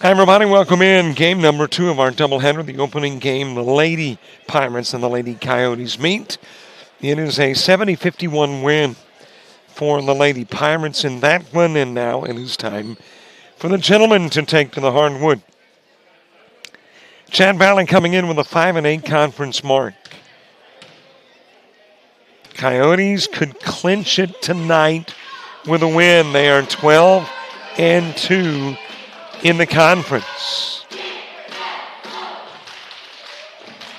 Hi, everybody. Welcome in. Game number 2 of our doubleheader, the opening game. The Lady Pirates and the Lady Coyotes meet. It is a 70-51 win for the Lady Pirates in that one, and now it is time for the gentlemen to take to the hardwood. Chad Valley coming in with a 5-8 conference mark. Coyotes could clinch it tonight with a win. They are 12-2 in the conference.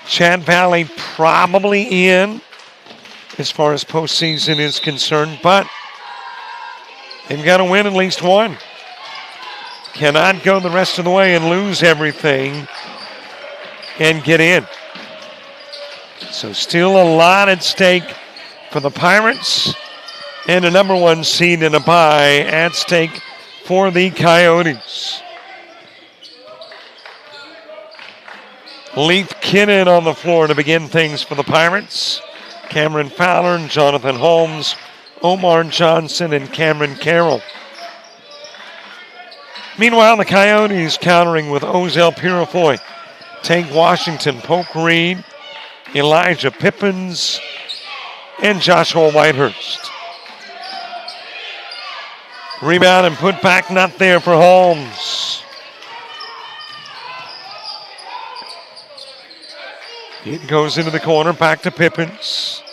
Chad Valley probably in as far as postseason is concerned, but they've got to win at least one. Cannot go the rest of the way and lose everything and get in. So still a lot at stake for the Pirates, and a number 1 seed and a bye at stake for the Coyotes. Leith Kinnan on the floor to begin things for the Pirates. Cameron Fowler, Jonathan Holmes, Omar Johnson, and Cameron Carroll. Meanwhile, the Coyotes countering with Ozell Purifoy, Tank Washington, Polk Reed, Elijah Pippins, and Joshua Whitehurst. Rebound and put back not there for Holmes. It goes into the corner, back to Pippins.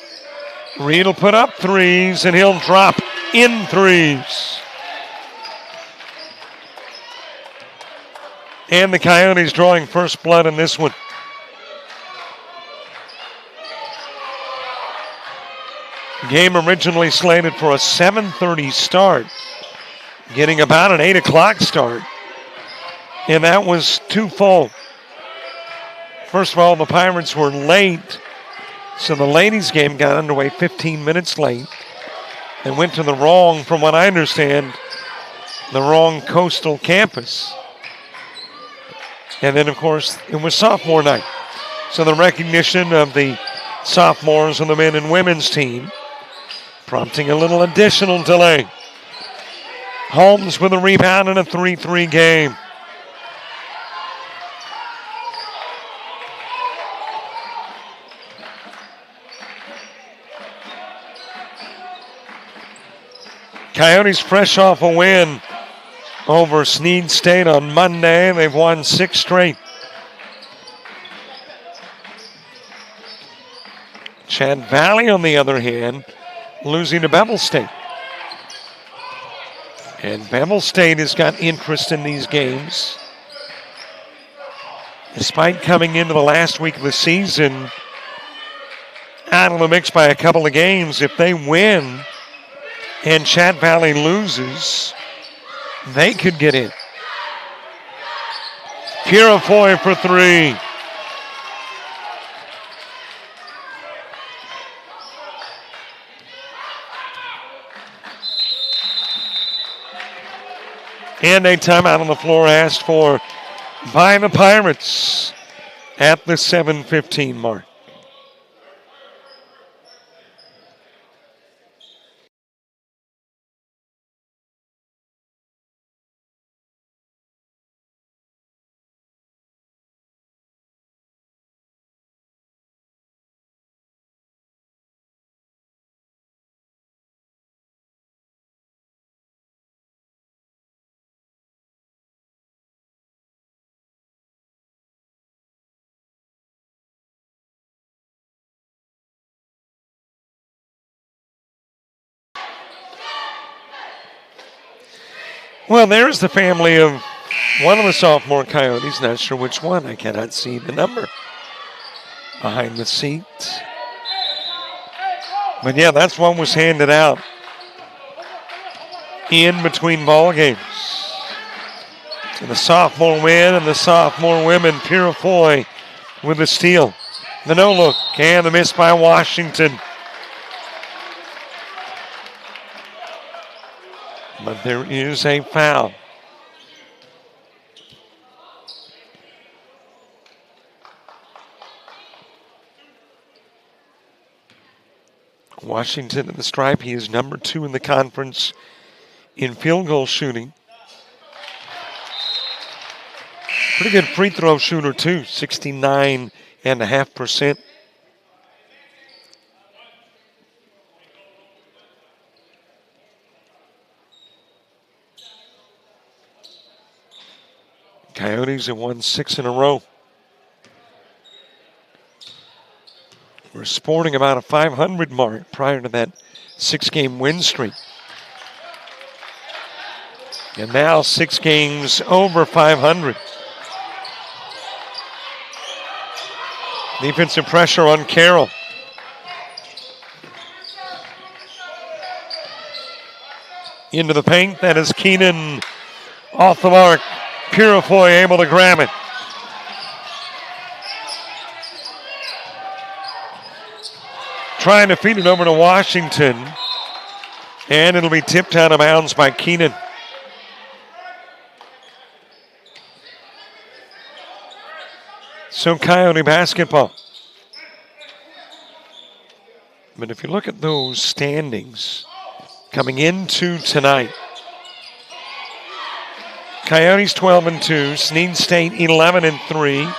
Reed will put up threes, and he'll drop in threes. And the Coyotes drawing first blood in this one. Game originally slated for a 7:30 start, getting about an 8 o'clock start. And that was twofold. First of all, the Pirates were late, so the ladies' game got underway 15 minutes late and went to the wrong, from what I understand, the wrong coastal campus. And then, of course, it was sophomore night. So the recognition of the sophomores on the men and women's team, prompting a little additional delay. Holmes with a rebound in a 3-3 game. Coyotes fresh off a win over Sneed State on Monday. They've won 6 straight. Chad Valley, on the other hand, losing to Bevel State. And Bevel State has got interest in these games. Despite coming into the last week of the season out of the mix by a couple of games, if they win and Chad Valley loses, they could get in. Purifoy for 3. And a timeout on the floor asked for by the Pirates at the 7:15 mark. Well, there's the family of one of the sophomore Coyotes. Not sure which one. I cannot see the number behind the seat. But yeah, that's what was handed out in between ball games. And the sophomore win and the sophomore women. Purifoy with the steal. The no look and the miss by Washington. But there is a foul. Washington at the stripe. He is number 2 in the conference in field goal shooting. Pretty good free throw shooter, too, 69.5%. Coyotes have won 6 in a row. We're sporting about a 500 mark prior to that 6-game win streak. And now 6 games over 500. Defensive pressure on Carroll. Into the paint, that is Keenan off the mark. Purifoy able to grab it. Trying to feed it over to Washington. And it'll be tipped out of bounds by Keenan. So Coyote basketball. But if you look at those standings coming into tonight, Coyotes 12-2, Sneed State 11-3.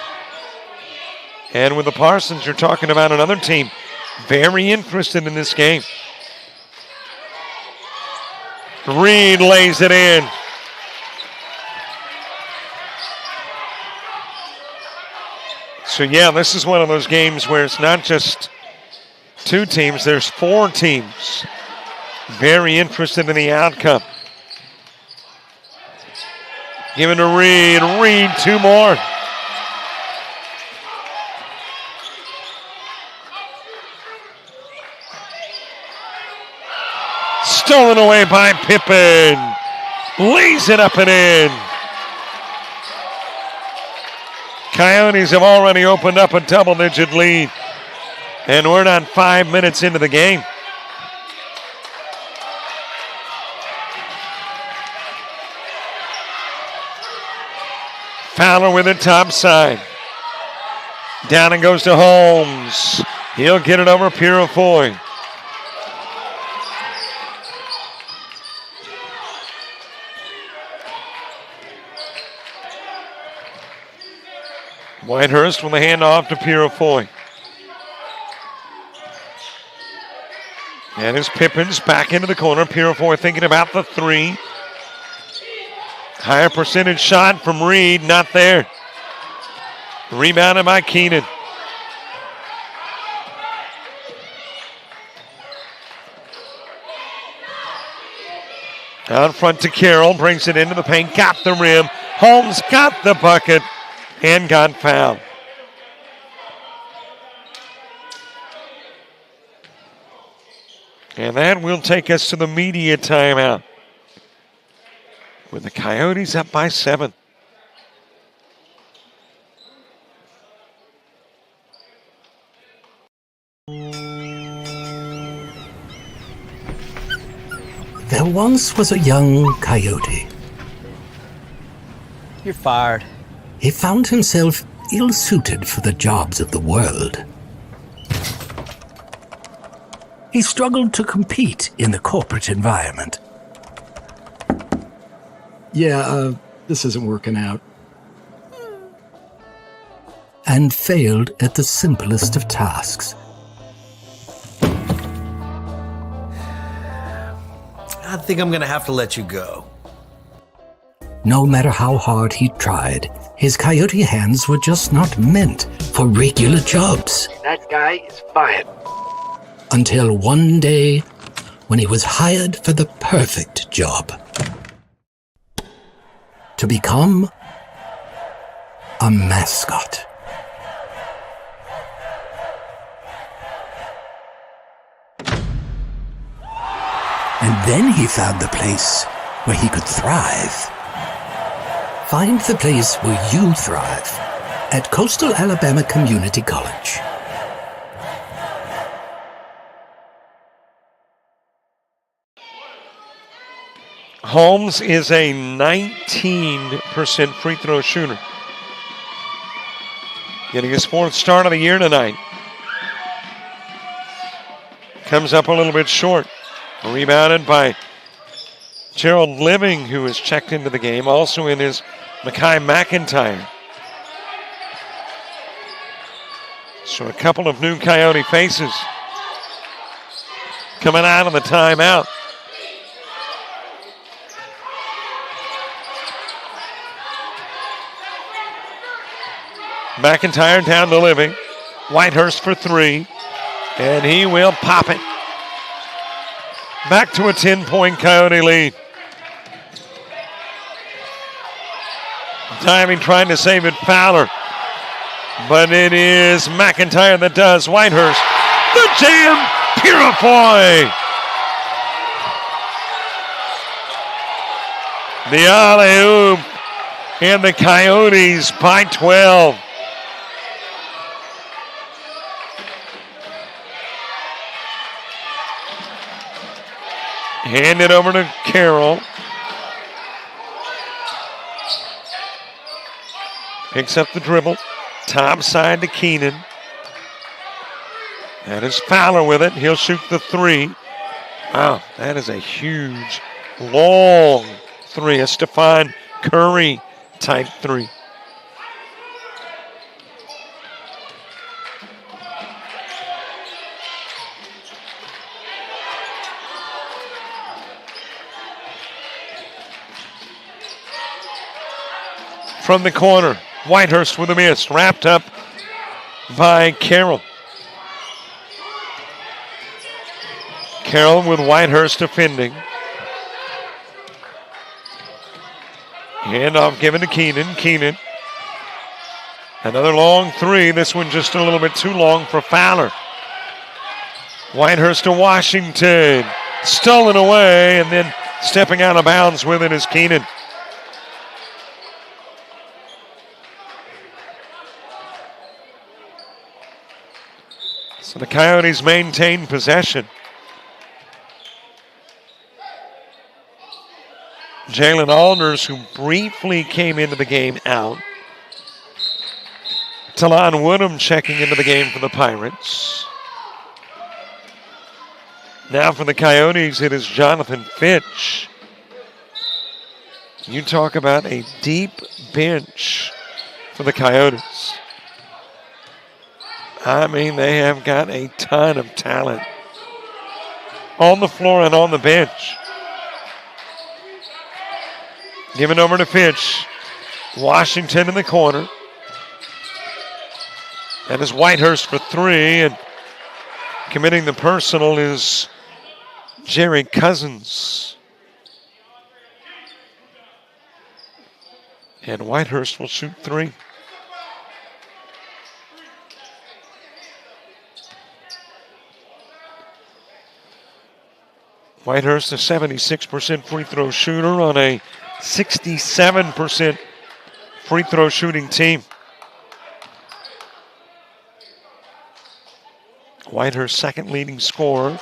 And with the Parsons, you're talking about another team very interested in this game. Reed lays it in. So yeah, this is one of those games where it's not just 2 teams, there's 4 teams very interested in the outcome. Giving to Reed. Reed, 2 more. Stolen away by Pippen. Lays it up and in. Coyotes have already opened up a double-digit lead. And we're not 5 minutes into the game. Fowler with it top side. Down and goes to Holmes. He'll get it over Purifoy. Whitehurst with a handoff to Purifoy. And as Pippin's back into the corner, Purifoy thinking about the 3. Higher percentage shot from Reed, not there. Rebounded by Keenan. Out front to Carroll, brings it into the paint, got the rim. Holmes got the bucket and got fouled. And that will take us to the media timeout, with the Coyotes up by 7. There once was a young coyote. You're fired. He found himself ill-suited for the jobs of the world. He struggled to compete in the corporate environment. Yeah, this isn't working out. And failed at the simplest of tasks. I think I'm gonna have to let you go. No matter how hard he tried, his coyote hands were just not meant for regular jobs. That guy is fired. Until one day, when he was hired for the perfect job. To become a mascot. And then he found the place where he could thrive. Find the place where you thrive at Coastal Alabama Community College. Holmes is a 19% free throw shooter. Getting his 4th start of the year tonight. Comes up a little bit short. Rebounded by Gerald Living, who has checked into the game. Also in is Mekhi McIntyre. So a couple of new Coyote faces coming out of the timeout. McIntyre down to Living. Whitehurst for three. And he will pop it. Back to a 10-point Coyote lead. Diving, trying to save it, Fowler. But it is McIntyre that does. Whitehurst, the jam, Purifoy. The alley-oop, and the Coyotes by 12. Hand it over to Carroll. Picks up the dribble. Top side to Keenan. That is Fowler with it. He'll shoot the three. Wow, that is a huge, long three. A Stephon Curry type three. From the corner, Whitehurst with a miss, wrapped up by Carroll. Carroll with Whitehurst defending. Handoff given to Keenan. Keenan. Another long three. This one just a little bit too long for Fowler. Whitehurst to Washington. Stolen away, and then stepping out of bounds with it is Keenan. So the Coyotes maintain possession. Jalen Alders, who briefly came into the game, out. Talon Woodham checking into the game for the Pirates. Now for the Coyotes, it is Jonathan Fitch. You talk about a deep bench for the Coyotes. I mean, they have got a ton of talent on the floor and on the bench. Given over to Fitch. Washington in the corner. That is Whitehurst for three, and committing the personal is Jerry Cousins. And Whitehurst will shoot three. Whitehurst, a 76% free throw shooter on a 67% free throw shooting team. Whitehurst, second leading scorer.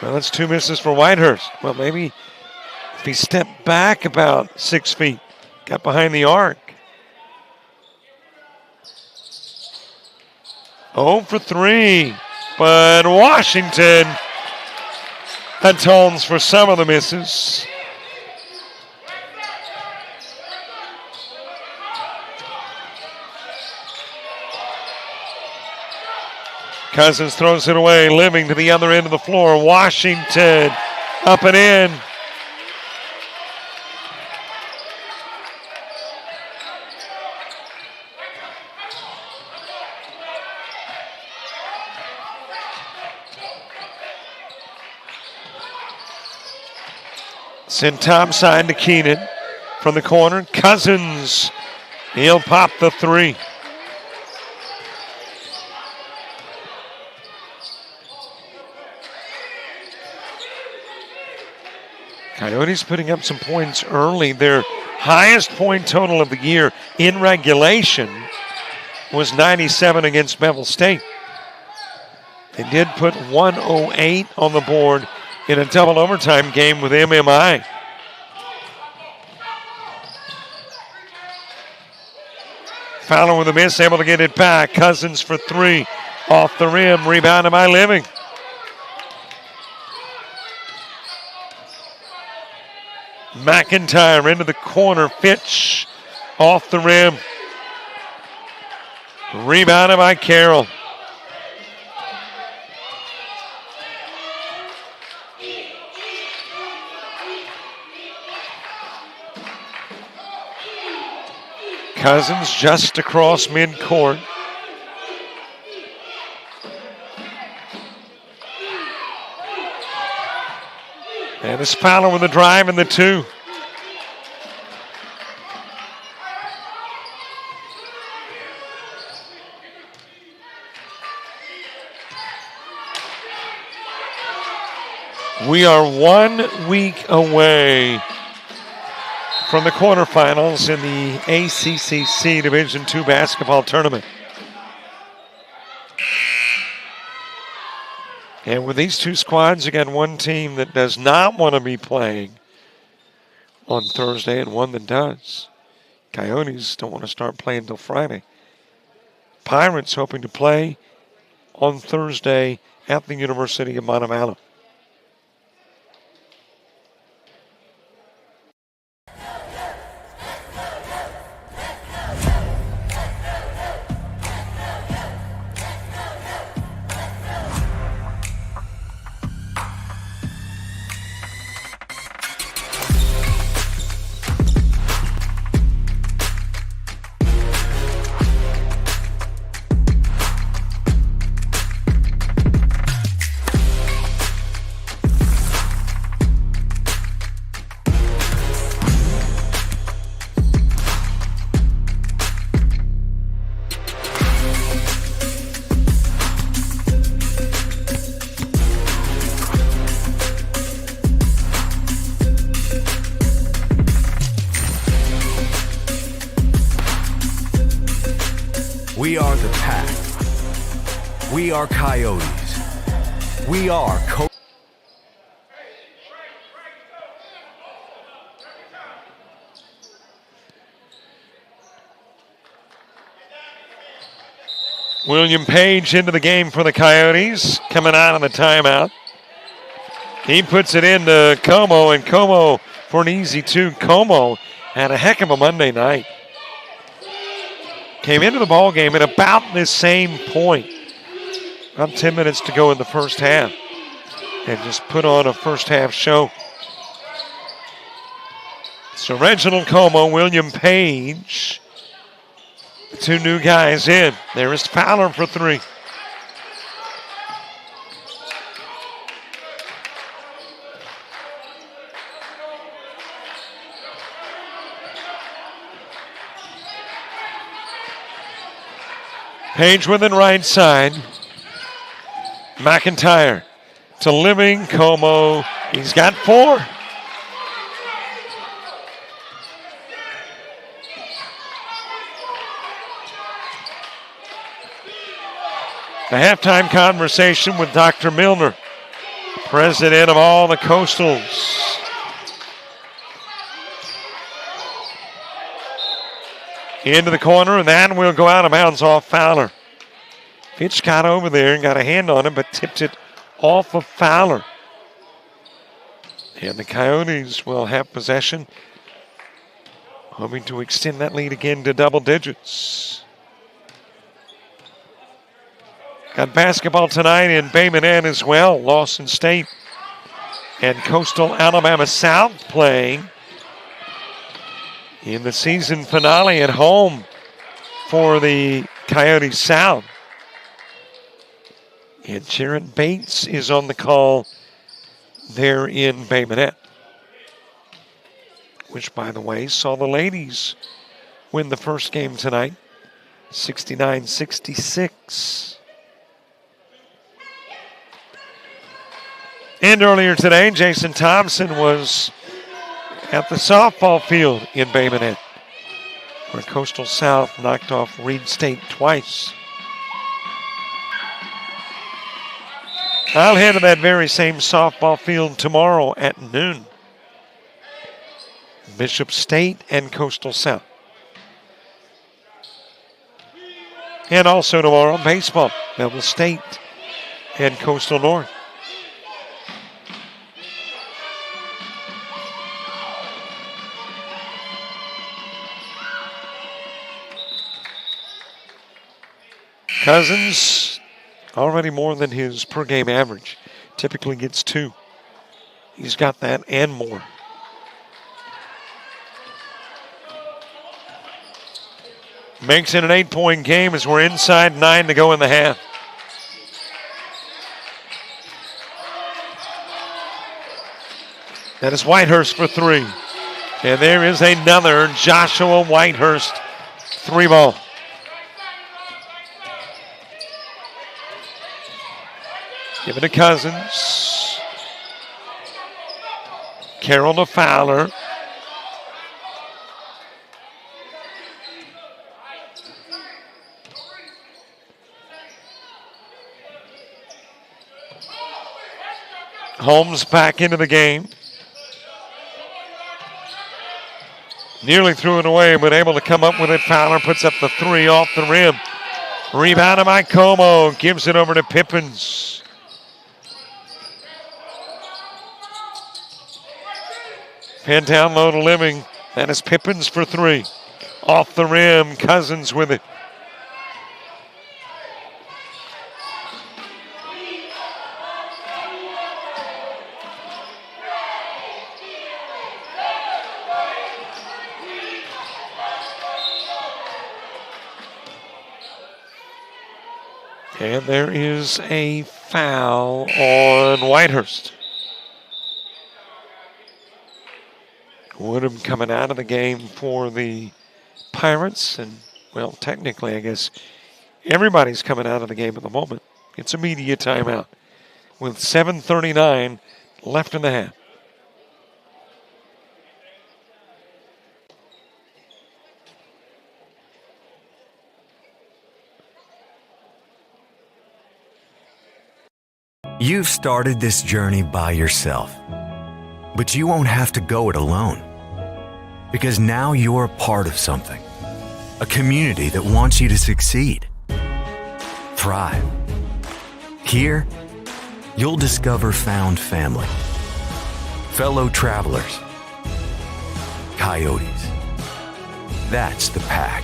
Well, that's two misses for Whitehurst. Well, maybe if he stepped back about 6 feet, got behind the arc. 0 for 3. But Washington atones for some of the misses. Cousins throws it away, Living to the other end of the floor. Washington up and in. Send top side to Keenan from the corner. Cousins, he'll pop the three. Coyotes putting up some points early. Their highest point total of the year in regulation was 97 against Bevel State. They did put 108 on the board in a double overtime game with MMI. Fowler with a miss, able to get it back. Cousins for three, off the rim, rebounded by Living. McIntyre into the corner, Fitch off the rim. Rebounded by Carroll. Cousins just across midcourt. And it's Fowler with the drive and the two. We are 1 week away from the quarterfinals in the ACCC Division II basketball tournament. And with these two squads, you got one team that does not want to be playing on Thursday and one that does. Coyotes don't want to start playing until Friday. Pirates hoping to play on Thursday at the University of Montevallo. We are the Pack. We are Coyotes. We are William Page into the game for the Coyotes, coming out of the timeout. He puts it into Como, and Como for an easy two. Como had a heck of a Monday night. Came into the ball game at about this same point. About 10 minutes to go in the first half. And just put on a first half show. So Reginald Como, William Page. The two new guys in. There is Fowler for three. Page with it right side. McIntyre to Living. Como. He's got four. The halftime conversation with Dr. Milner, president of all the Coastals. Into the corner, and that will go out of bounds off Fowler. Fitch got over there and got a hand on him, but tipped it off of Fowler. And the Coyotes will have possession, hoping to extend that lead again to double digits. Got basketball tonight in Bay Minette as well. Lawson State and Coastal Alabama South playing in the season finale at home for the Coyotes South. And Sharon Bates is on the call there in Bay Minette, which, by the way, saw the ladies win the first game tonight, 69-66. And earlier today, Jason Thompson was at the softball field in Bay Minette, where Coastal South knocked off Reed State twice. I'll head to that very same softball field tomorrow at noon. Bishop State and Coastal South. And also tomorrow, baseball, Melville State and Coastal North. Cousins already more than his per game average. Typically gets 2. He's got that and more. Makes it an 8-point game as we're inside 9 to go in the half. That is Whitehurst for 3. And there is another Joshua Whitehurst 3-ball. Give it to Cousins. Carroll to Fowler. Holmes back into the game. Nearly threw it away, but able to come up with it. Fowler puts up the 3 off the rim. Rebounded by Como. Gives it over to Pippins. Pin down low to Living. That is Pippins for 3. Off the rim. Cousins with it. And there is a foul on Whitehurst. Woodham coming out of the game for the Pirates. And, well, technically, I guess everybody's coming out of the game at the moment. It's a media timeout with 7:39 left in the half. You've started this journey by yourself, but you won't have to go it alone. Because now you're a part of something, a community that wants you to succeed, thrive. Here, you'll discover found family, fellow travelers, coyotes. That's the pack.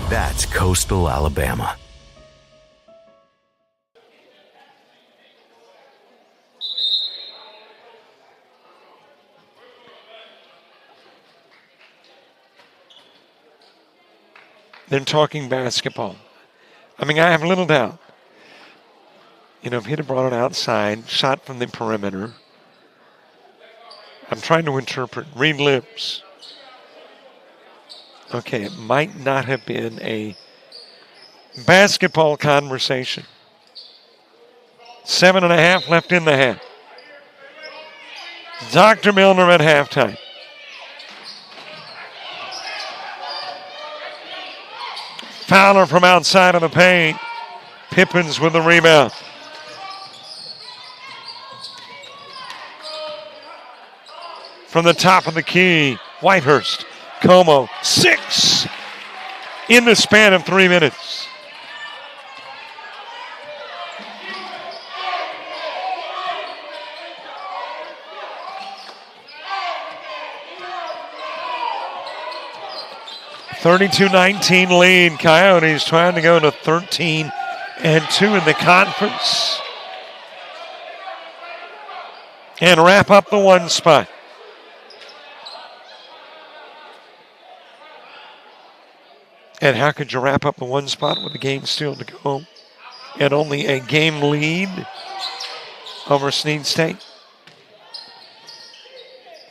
That's Coastal Alabama. They're talking basketball. I mean, I have little doubt. You know, if he'd have brought it outside, shot from the perimeter. I'm trying to interpret. Read lips. Okay, it might not have been a basketball conversation. 7.5 left in the half. Dr. Milner at halftime. Fowler from outside of the paint. Pippins with the rebound. From the top of the key, Whitehurst. Como, 6 in the span of 3 minutes. (32-19) lead. Coyotes trying to go to 13-2 in the conference and wrap up the 1 spot. And how could you wrap up the 1 spot with the game still to go and only a game lead over Snead State?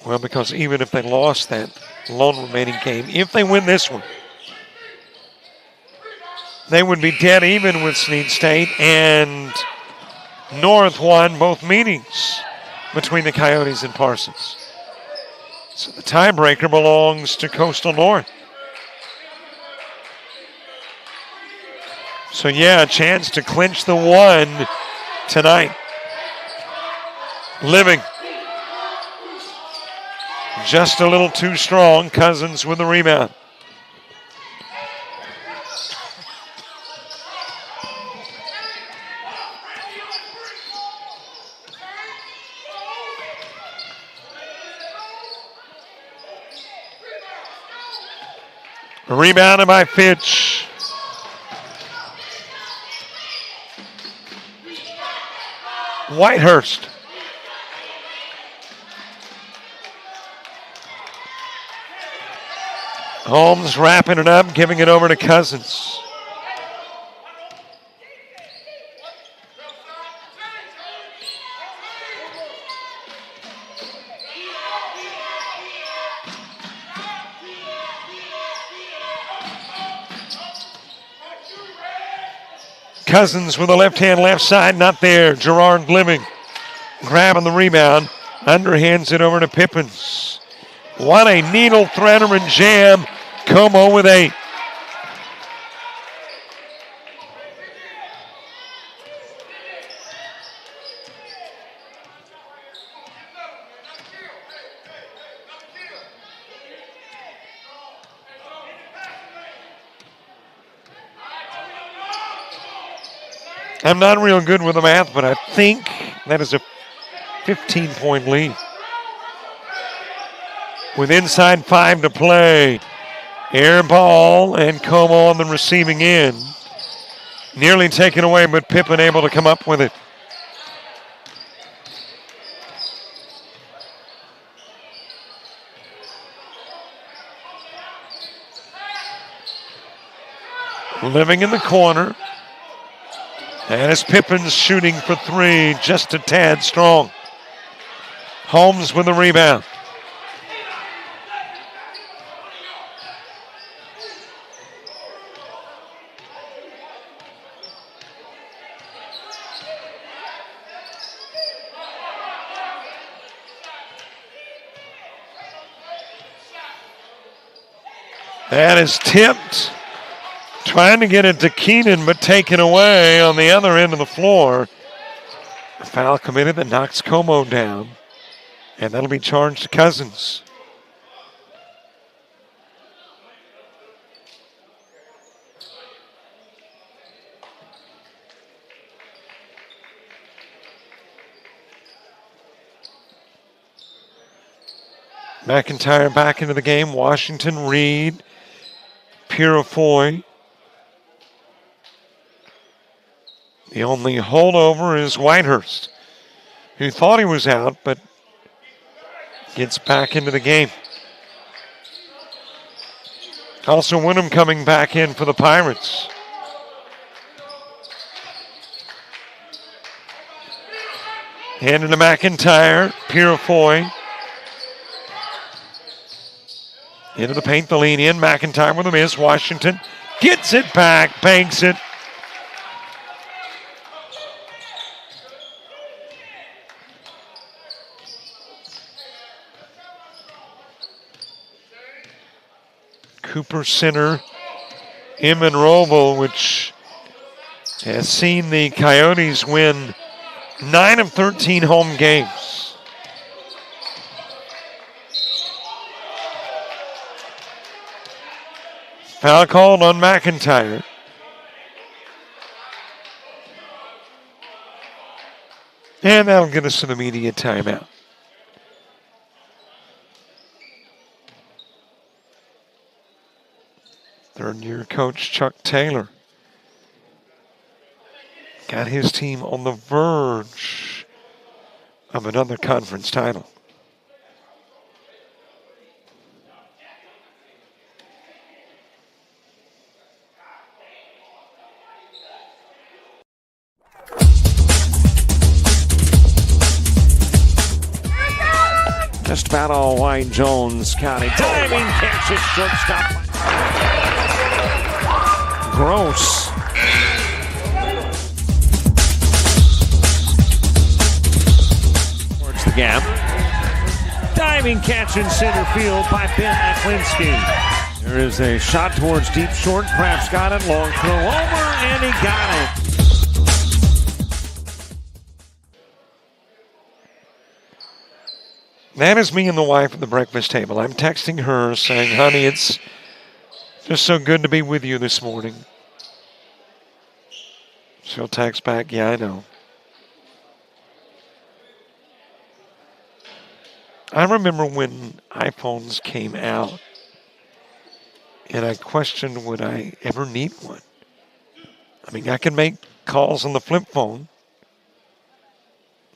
Well, because even if they lost that lone remaining game, if they win this one, they would be dead even with Snead State, and North won both meetings between the Coyotes and Parsons. So the tiebreaker belongs to Coastal North. So yeah, a chance to clinch the 1 tonight. Living. Just a little too strong. Cousins with the rebound. Rebounded by Fitch. Whitehurst. Holmes wrapping it up, giving it over to Cousins. Cousins with a left hand, left side, not there. Gerard Living grabbing the rebound, underhands it over to Pippins. What a needle threader and jam. Como with 8. I'm not real good with the math, but I think that is a 15-point lead. With inside 5 to play. Air ball and Como on the receiving end. Nearly taken away, but Pippen able to come up with it. Living in the corner. And it's Pippins shooting for 3, just a tad strong. Holmes with the rebound. That is tipped. Trying to get it to Keenan, but taken away on the other end of the floor. A foul committed that knocks Como down. And that'll be charged to Cousins. McIntyre back into the game. Washington, Reed, Purifoy. The only holdover is Whitehurst, who thought he was out, but gets back into the game. Also, Wyndham coming back in for the Pirates. Handed to McIntyre, Purifoy. Into the paint, the lean in. McIntyre with a miss. Washington gets it back, banks it. Cooper Center in Monroeville, which has seen the Coyotes win 9 of 13 home games. Foul called on McIntyre. And that'll get us to the media timeout. Third-year coach Chuck Taylor got his team on the verge of another conference title. Just about all Wayne Jones County. Diving catch it, shortstop. Gross. Towards the gap. Diving catch in center field by Ben Aklinski. There is a shot towards deep short. Perhaps got it. Long throw over, and he got it. That is me and the wife at the breakfast table. I'm texting her saying, honey, it's just so good to be with you this morning. She'll text back, yeah, I know. I remember when iPhones came out, and I questioned, would I ever need one? I mean, I can make calls on the flip phone.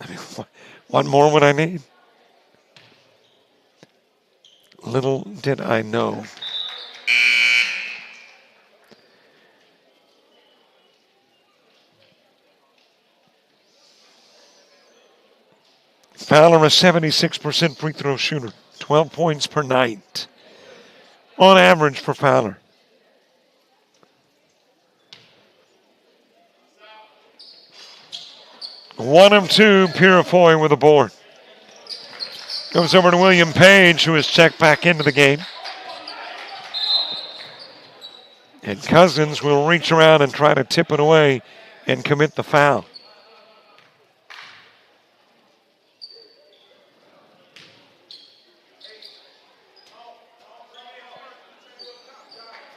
I mean, what more would I need? Little did I know. Fowler, a 76% free throw shooter, 12 points per night on average for Fowler. One of two, Purifoy with a board. Goes over to William Page, who is checked back into the game. And Cousins will reach around and try to tip it away and commit the foul.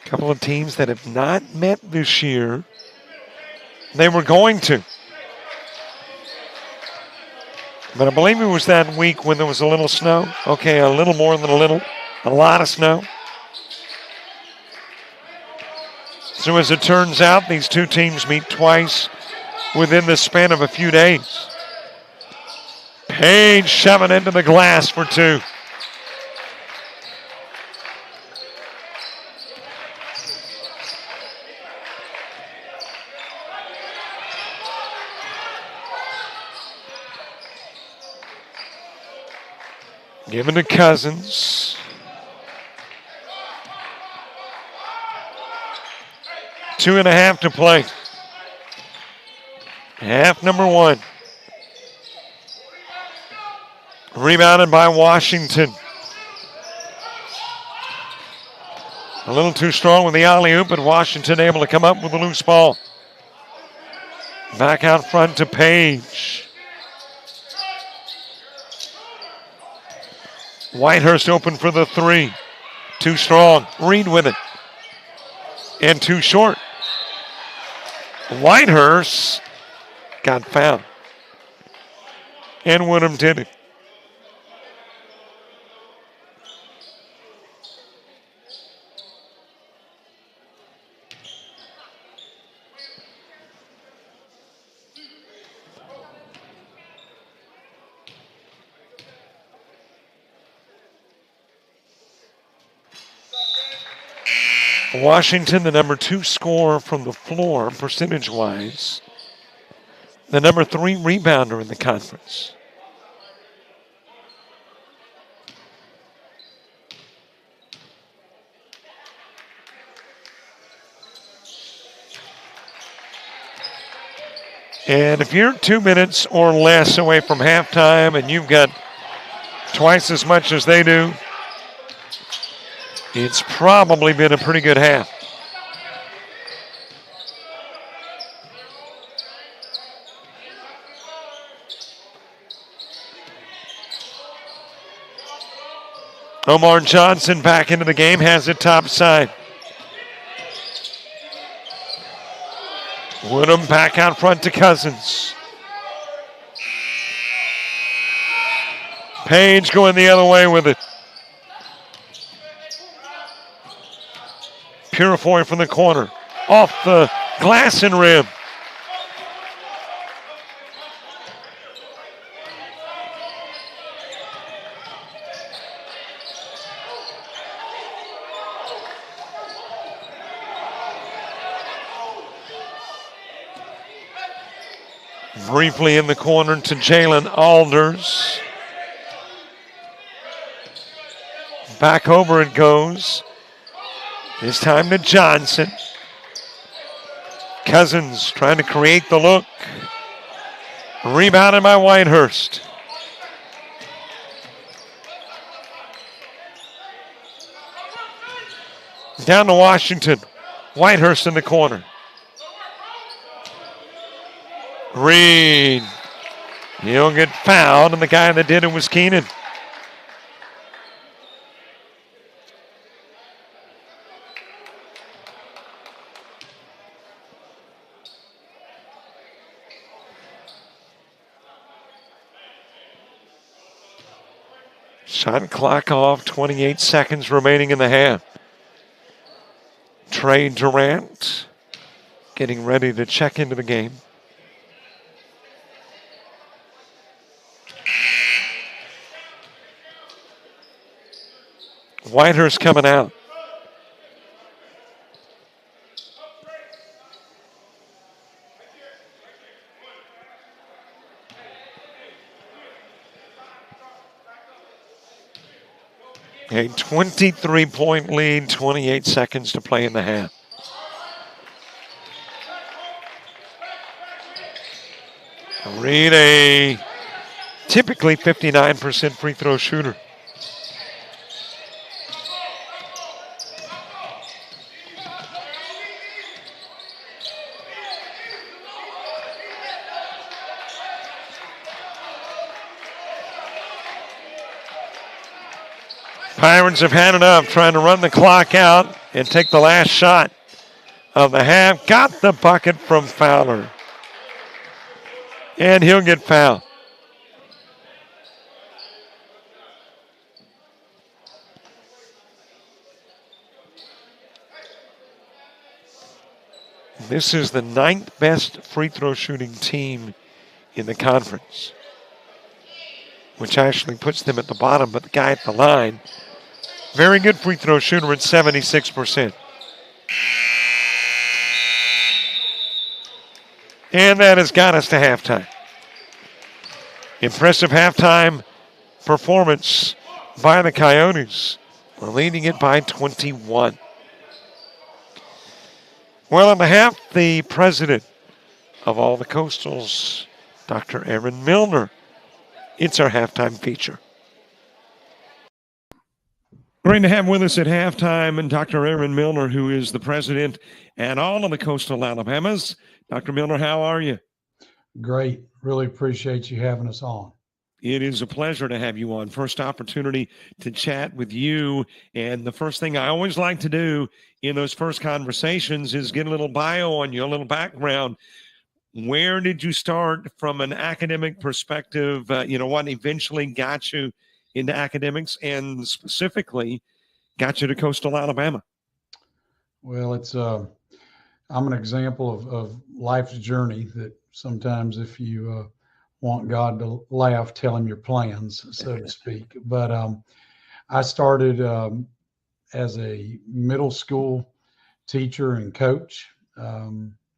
A couple of teams that have not met this year. They were going to. But I believe it was that week when there was a little snow. Okay, a little more than a little. A lot of snow. So as it turns out, these two teams meet twice within the span of a few days. Page shoving into the glass for two. Given to Cousins. 2.5 to play. Half number one. Rebounded by Washington. A little too strong with the alley-oop, but Washington able to come up with a loose ball. Back out front to Page. Whitehurst open for the three. Too strong. Reed with it. And too short. Whitehurst got fouled. And Woodham did it. Washington, the number 2 scorer from the floor, percentage-wise. The number 3 rebounder in the conference. And if you're 2 minutes or less away from halftime and you've got twice as much as they do, it's probably been a pretty good half. Omar Johnson back into the game, has it top side. Woodham back out front to Cousins. Page going the other way with it. Purifoy from the corner. Off the glass and rim. Briefly in the corner to Jalen Alders. Back over it goes. This time to Johnson. Cousins trying to create the look. Rebounded by Whitehurst. Down to Washington. Whitehurst in the corner. Reed. He'll get fouled, and the guy that did it was Keenan. Shot clock off, 28 seconds remaining in the half. Trey Durant getting ready to check into the game. Whitehurst coming out. A 23-point lead, 28 seconds to play in the half. Reed, a typically 59% free throw shooter. Pirates have had enough, trying to run the clock out and take the last shot of the half. Got the bucket from Fowler. And he'll get fouled. This is the 9th best free throw shooting team in the conference, which actually puts them at the bottom, but the guy at the line, very good free throw shooter at 76%. And that has got us to halftime. Impressive halftime performance by the Coyotes. We're leading it by 21. Well, on the half, the president of all the Coastals, Dr. Aaron Milner. It's our halftime feature. Great to have with us at halftime and Dr. Aaron Milner, who is the president at all of the Coastal Alabamas. Dr. Milner, how are you? Great. Really appreciate you having us on. It is a pleasure to have you on. First opportunity to chat with you. And the first thing I always like to do in those first conversations is get a little bio on you, a little background. Where did you start from an academic perspective? What eventually got you into academics and specifically got you to Coastal Alabama? Well, I'm an example of life's journey that sometimes if you want God to laugh, tell him your plans, so to speak. But I started as a middle school teacher and coach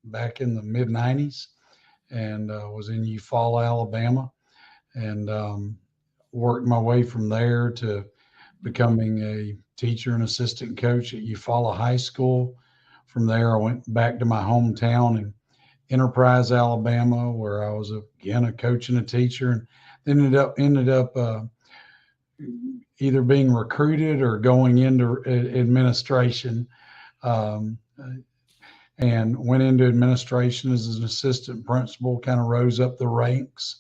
back in the mid-'90s, and was in Eufaula, Alabama, and worked my way from there to becoming a teacher and assistant coach at Eufaula High School. From there, I went back to my hometown in Enterprise, Alabama, where I was again a coach and a teacher, and ended up either being recruited or going into administration, and went into administration as an assistant principal. Kind of rose up the ranks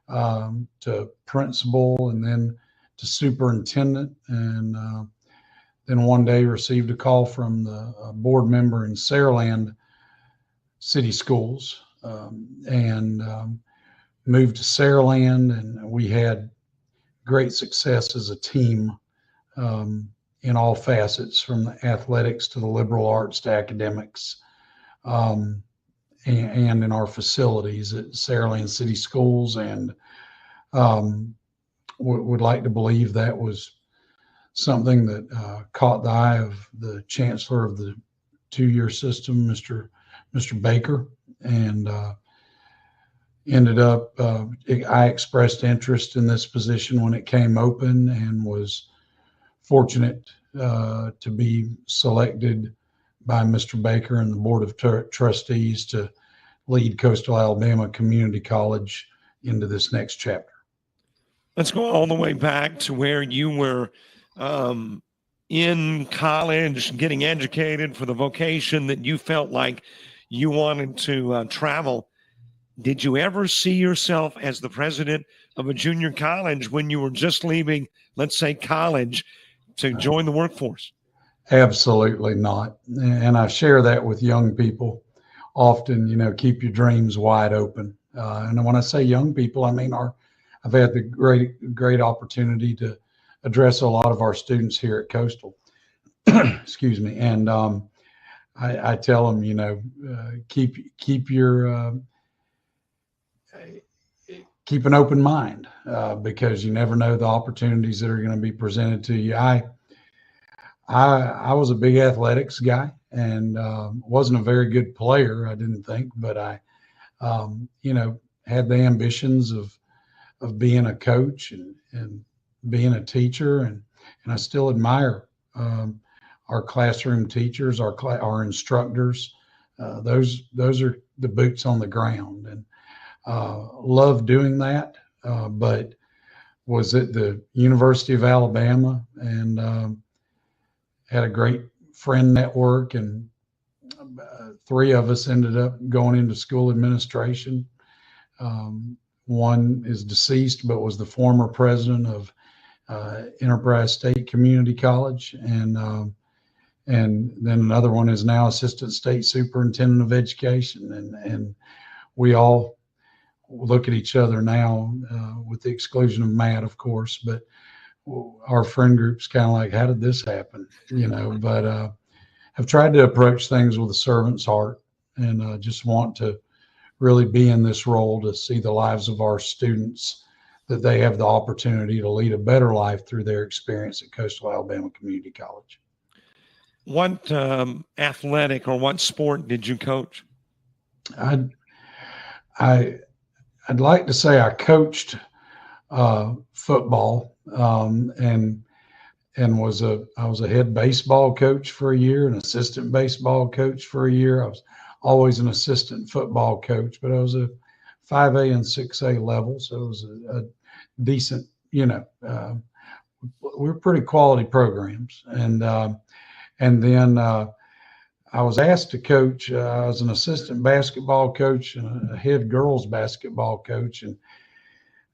to principal, and then to superintendent, and then one day received a call from the board member in Saraland City Schools, and moved to Saraland, and we had great success as a team in all facets, from the athletics to the liberal arts to academics, and in our facilities at Saraland City Schools, and would like to believe that was something that caught the eye of the chancellor of the two-year system, Mr. Baker, and ended up, I expressed interest in this position when it came open, and was fortunate to be selected by Mr. Baker and the Board of Trustees to lead Coastal Alabama Community College into this next chapter. Let's go all the way back to where you were in college, getting educated for the vocation that you felt like you wanted to travel. Did you ever see yourself as the president of a junior college when you were just leaving, let's say, college to join the workforce? Absolutely not. And I share that with young people often, keep your dreams wide open. And when I say young people, I mean I've had the great opportunity to address a lot of our students here at Coastal. Excuse me. And I tell them, keep an open mind, because you never know the opportunities that are going to be presented to you. I was a big athletics guy, and wasn't a very good player, I didn't think, but I, had the ambitions of being a coach and being a teacher, and I still admire our classroom teachers, our instructors. Those are the boots on the ground, and love doing that. But was at the University of Alabama, and had a great friend network, and 3 of us ended up going into school administration. One is deceased, but was the former president of Enterprise State Community College, and then another one is now assistant state superintendent of education, and we all look at each other now, with the exclusion of Matt, of course, but our friend group's kind of like, how did this happen? But I've tried to approach things with a servant's heart, and just want to really be in this role to see the lives of our students, that they have the opportunity to lead a better life through their experience at Coastal Alabama Community College. What athletic or what sport did you coach? I'd like to say I coached football, and I was a head baseball coach for a year, an assistant baseball coach for a year. I was always an assistant football coach, but I was a 5A and 6A level, so it was a decent, we were pretty quality programs. And then I was asked to coach. I was an assistant basketball coach and a head girls basketball coach, and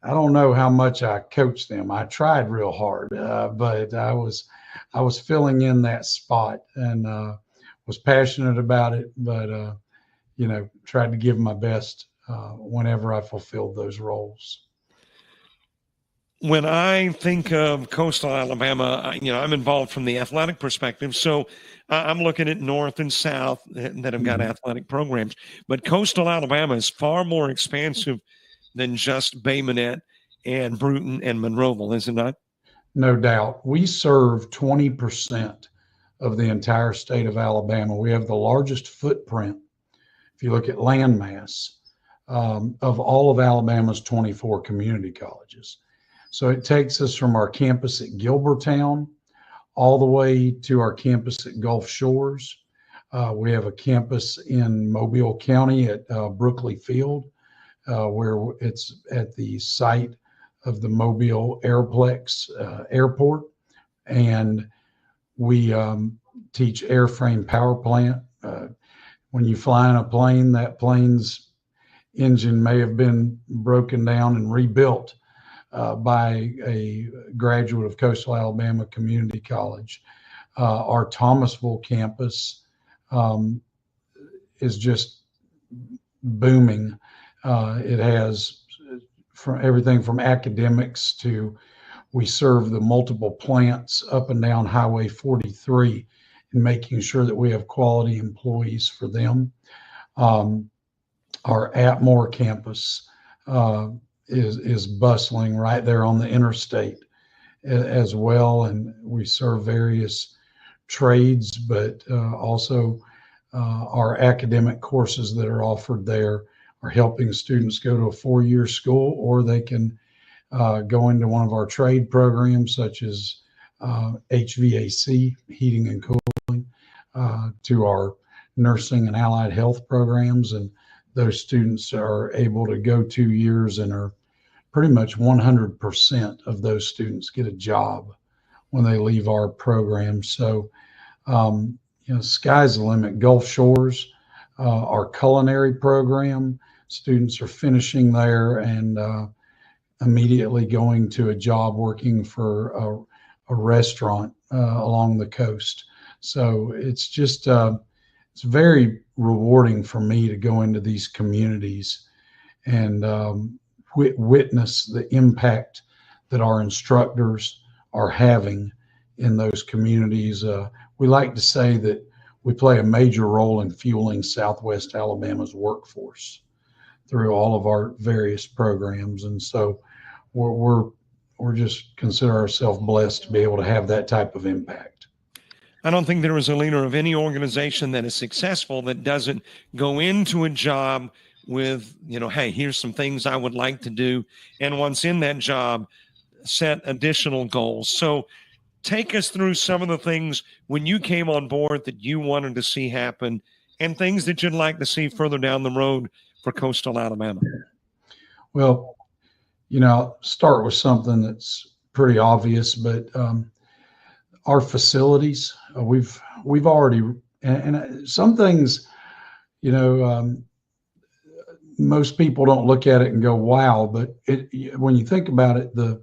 I don't know how much I coached them. I tried real hard, but I was filling in that spot, and was passionate about it, but tried to give my best whenever I fulfilled those roles. When I think of Coastal Alabama, I'm involved from the athletic perspective. So I'm looking at North and South that have got athletic programs. But Coastal Alabama is far more expansive than just Bay Minette and Bruton and Monroeville, is it not? No doubt. We serve 20% of the entire state of Alabama. We have the largest footprint, if you look at land mass, of all of Alabama's 24 community colleges. So it takes us from our campus at Gilbertown all the way to our campus at Gulf Shores. We have a campus in Mobile County at Brookley Field, where it's at the site of the Mobile Airplex Airport. And we teach airframe power plant. When you fly in a plane, that plane's engine may have been broken down and rebuilt by a graduate of Coastal Alabama Community College. Our Thomasville campus is just booming. It has everything from academics to, we serve the multiple plants up and down Highway 43 and making sure that we have quality employees for them. Our Atmore campus is bustling right there on the interstate as well, and we serve various trades, but also our academic courses that are offered there are helping students go to a 4-year school, or they can go into one of our trade programs such as HVAC, heating and cooling, to our nursing and allied health programs. And those students are able to go 2 years and are pretty much 100% of those students get a job when they leave our program. So, sky's the limit. Gulf Shores, our culinary program, students are finishing there and immediately going to a job working for a restaurant along the coast. So it's just, it's very rewarding for me to go into these communities and witness the impact that our instructors are having in those communities. We like to say that we play a major role in fueling Southwest Alabama's workforce through all of our various programs. And so we're just consider ourselves blessed to be able to have that type of impact. I don't think there is a leader of any organization that is successful that doesn't go into a job with, hey, here's some things I would like to do. And once in that job, set additional goals. So take us through some of the things when you came on board that you wanted to see happen and things that you'd like to see further down the road for Coastal Alabama. Well, I'll start with something that's pretty obvious, but our facilities, we've already, and some things, most people don't look at it and go, wow, but when you think about it, the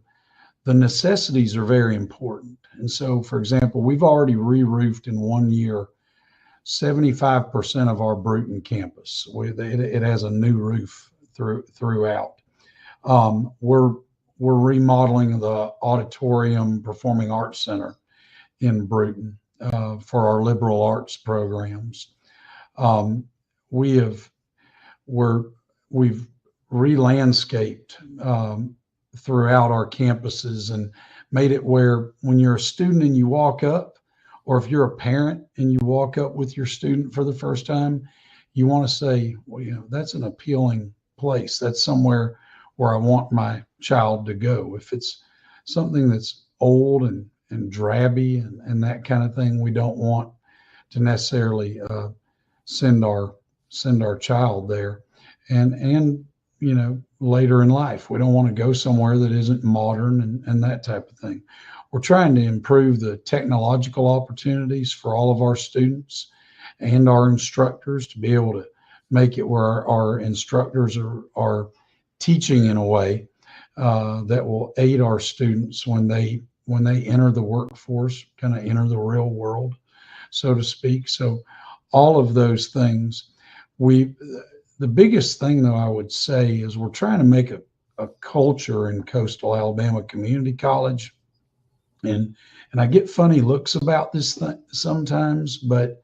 necessities are very important. And so, for example, we've already re-roofed in 1 year 75% of our Bruton campus. It has a new roof throughout. We're remodeling the auditorium performing arts center in Bruton for our liberal arts programs. We've re-landscaped throughout our campuses and made it where when you're a student and you walk up, or if you're a parent and you walk up with your student for the first time, you want to say, well, that's an appealing place. That's somewhere where I want my child to go. If it's something that's old and drabby and that kind of thing, we don't want to necessarily send our child there. And later in life, we don't want to go somewhere that isn't modern and that type of thing. We're trying to improve the technological opportunities for all of our students and our instructors to be able to make it where our instructors are teaching in a way that will aid our students when they enter the workforce, kind of enter the real world, so to speak. So all of those things, the biggest thing though, I would say, is we're trying to make a culture in Coastal Alabama Community College. And I get funny looks about this thing sometimes, but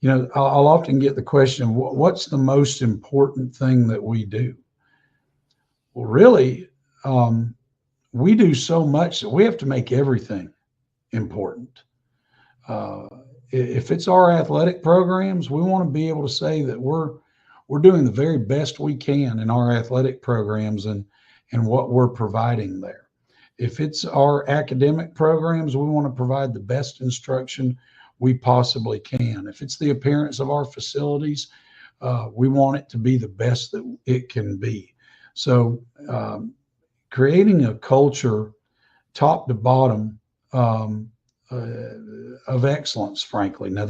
I'll often get the question, what's the most important thing that we do? Well, really, we do so much that we have to make everything important. If it's our athletic programs, we want to be able to say that we're doing the very best we can in our athletic programs and what we're providing there. If it's our academic programs, we want to provide the best instruction we possibly can. If it's the appearance of our facilities, we want it to be the best that it can be. So creating a culture top to bottom of excellence, frankly. Now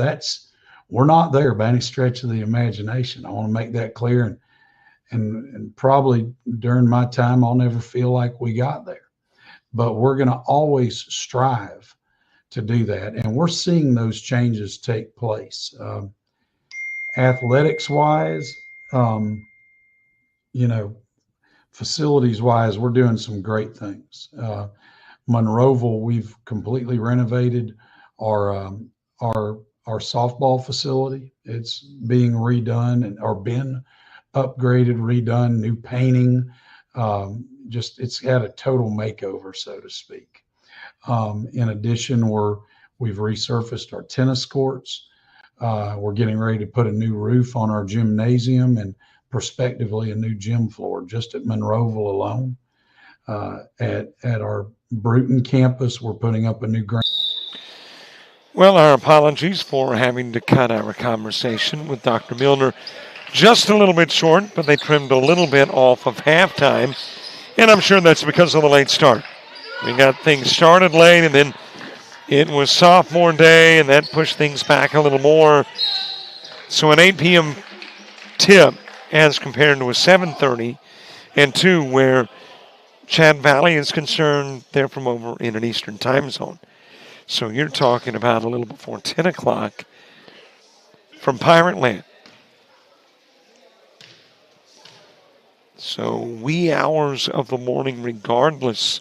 we're not there by any stretch of the imagination. I want to make that clear. And probably during my time, I'll never feel like we got there. But we're going to always strive to do that. And we're seeing those changes take place. Athletics-wise, facilities-wise, we're doing some great things. Monroeville, we've completely renovated our softball facility. It's being redone or been upgraded, redone, new painting. It's had a total makeover, so to speak. In addition, we've resurfaced our tennis courts. We're getting ready to put a new roof on our gymnasium and prospectively a new gym floor just at Monroeville alone. At our Bruton campus, we're putting up a new ground. Well, our apologies for having to cut our conversation with Dr. Milner just a little bit short, but they trimmed a little bit off of halftime, and I'm sure that's because of the late start. We got things started late, and then it was sophomore day, and that pushed things back a little more. So an 8 p.m. tip as compared to a 7:30 and 2 where Chad Valley is concerned, they're from over in an Eastern time zone. So you're talking about a little before 10 o'clock from Pirate Land. So wee hours of the morning regardless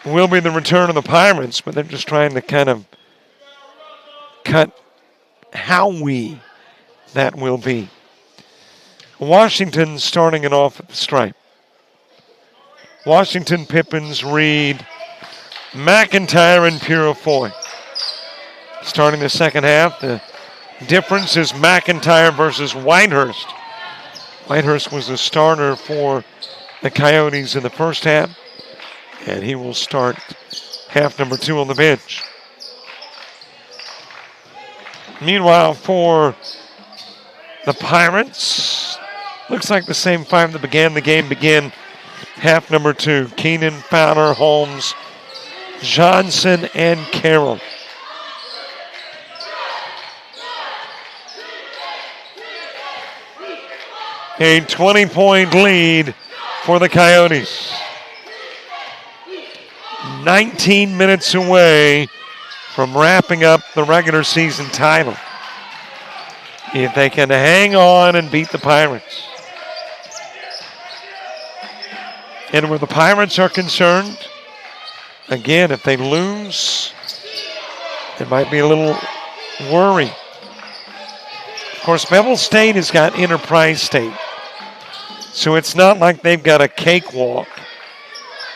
will be the return of the Pirates, but they're just trying to kind of cut how wee that will be. Washington starting it off at the stripe. Washington, Pippins, Reed, McIntyre, and Purifoy. starting the second half. The difference is McIntyre versus Whitehurst. Whitehurst was the starter for the Coyotes in the first half, and he will start half number 2 on the bench. Meanwhile, for the Pirates, looks like the same 5 that began the game begin half number 2. Keenan, Fowler, Holmes, Johnson, and Carroll. A 20-point lead for the Coyotes. 19 minutes away from wrapping up the regular season title. If they can hang on and beat the Pirates. And where the Pirates are concerned, again, if they lose, it might be a little worry. Of course, Bevel State has got Enterprise State. So it's not like they've got a cakewalk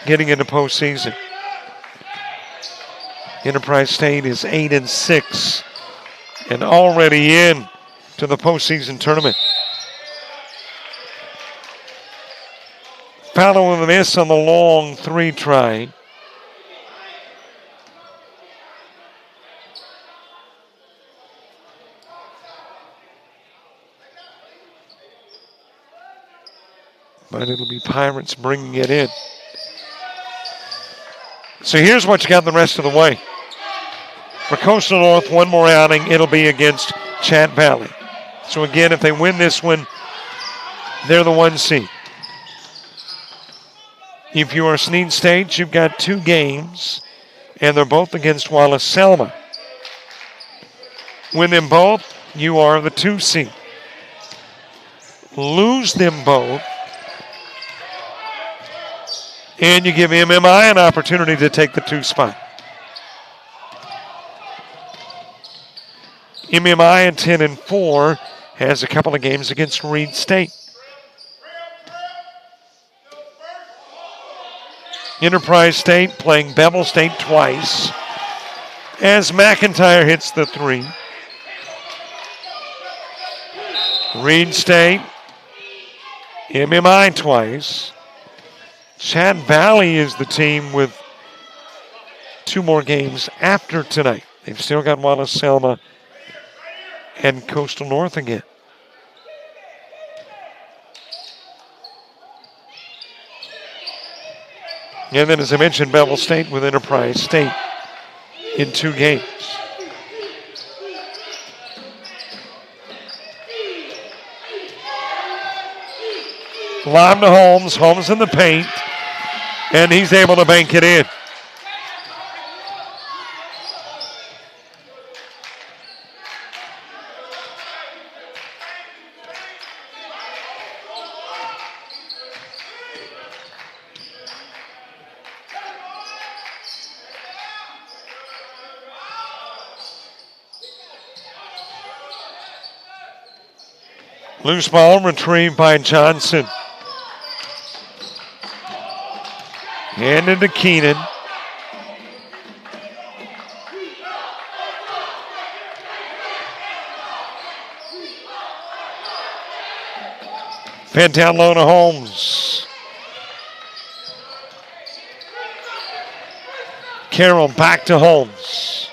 getting into postseason. Enterprise State is 8-6 and already in to the postseason tournament. Fowler with a miss on the long 3 try. But it'll be Pirates bringing it in. So here's what you got the rest of the way. For Coastal North, one more outing, it'll be against Chat Valley. So again, if they win this one, they're the 1 seed. If you are Sneed State, you've got 2 games, and they're both against Wallace-Selma. Win them both, you are the 2 seed. Lose them both, and you give MMI an opportunity to take the 2 spot. MMI at 10-4 has a couple of games against Reed State. Enterprise State playing Bevel State twice as McIntyre hits the 3. Reed State, MMI twice. Chat Valley is the team with 2 more games after tonight. They've still got Wallace-Selma and Coastal North again. And then, as I mentioned, Bevel State with Enterprise State in 2 games. Lob to Holmes. Holmes in the paint. And he's able to bank it in. Loose ball retrieved by Johnson. Handed to Keenan. Fed down low to Holmes. Carroll back to Holmes.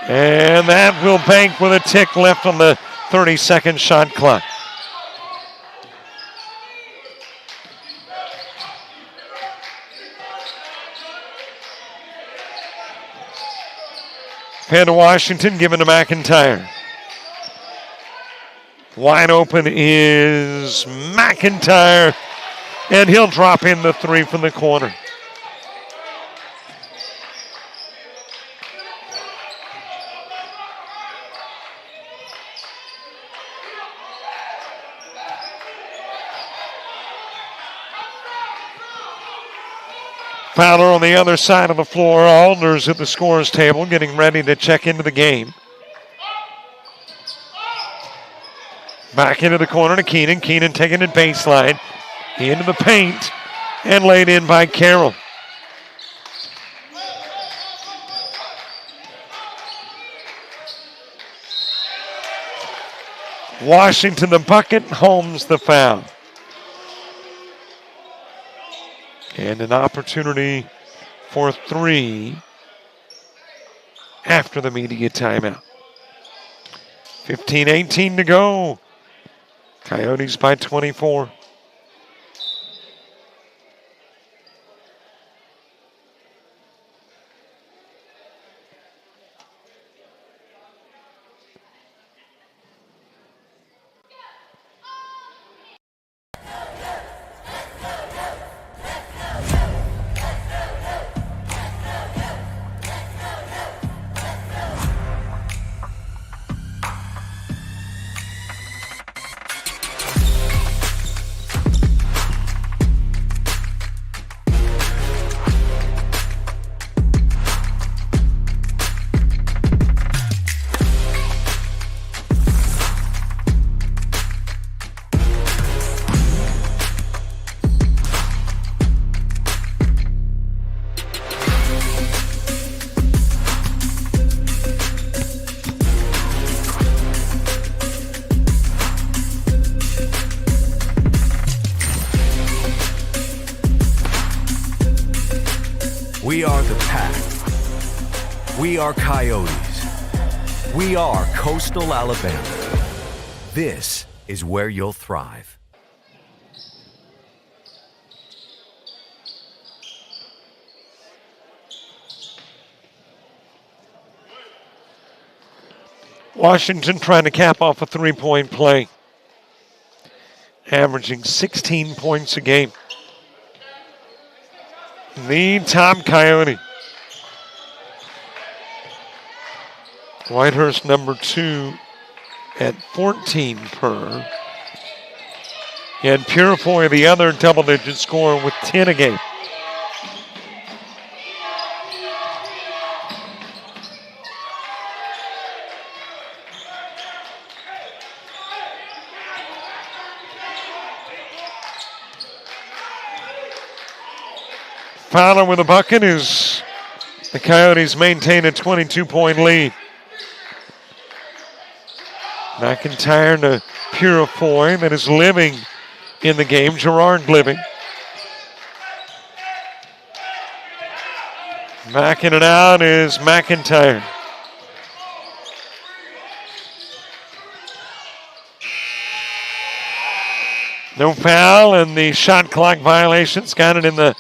And that will bank with a tick left on the 30-second shot clock. Head to Washington, given to McIntyre. Wide open is McIntyre, and he'll drop in the 3 from the corner. Fowler on the other side of the floor. Aldner's at the scorer's table getting ready to check into the game. Back into the corner to Keenan. Keenan taking it baseline. Into the paint and laid in by Carroll. Washington the bucket, Holmes the foul. And an opportunity for 3 after the media timeout. 15-18 to go. Coyotes by 24. We are the Pack. We are Coyotes. We are Coastal Alabama. This is where you'll thrive. Washington trying to cap off a 3-point play, averaging 16 points a game. The top Coyote. Whitehurst number 2 at 14 per. And Purifoy, the other double-digit scorer, with 10 a game. Fowler with a bucket as the Coyotes maintain a 22-point lead. McIntyre to Purifoy, that is living in the game. Gerard living. Backing it out is McIntyre. No foul, and the shot clock violations got it in the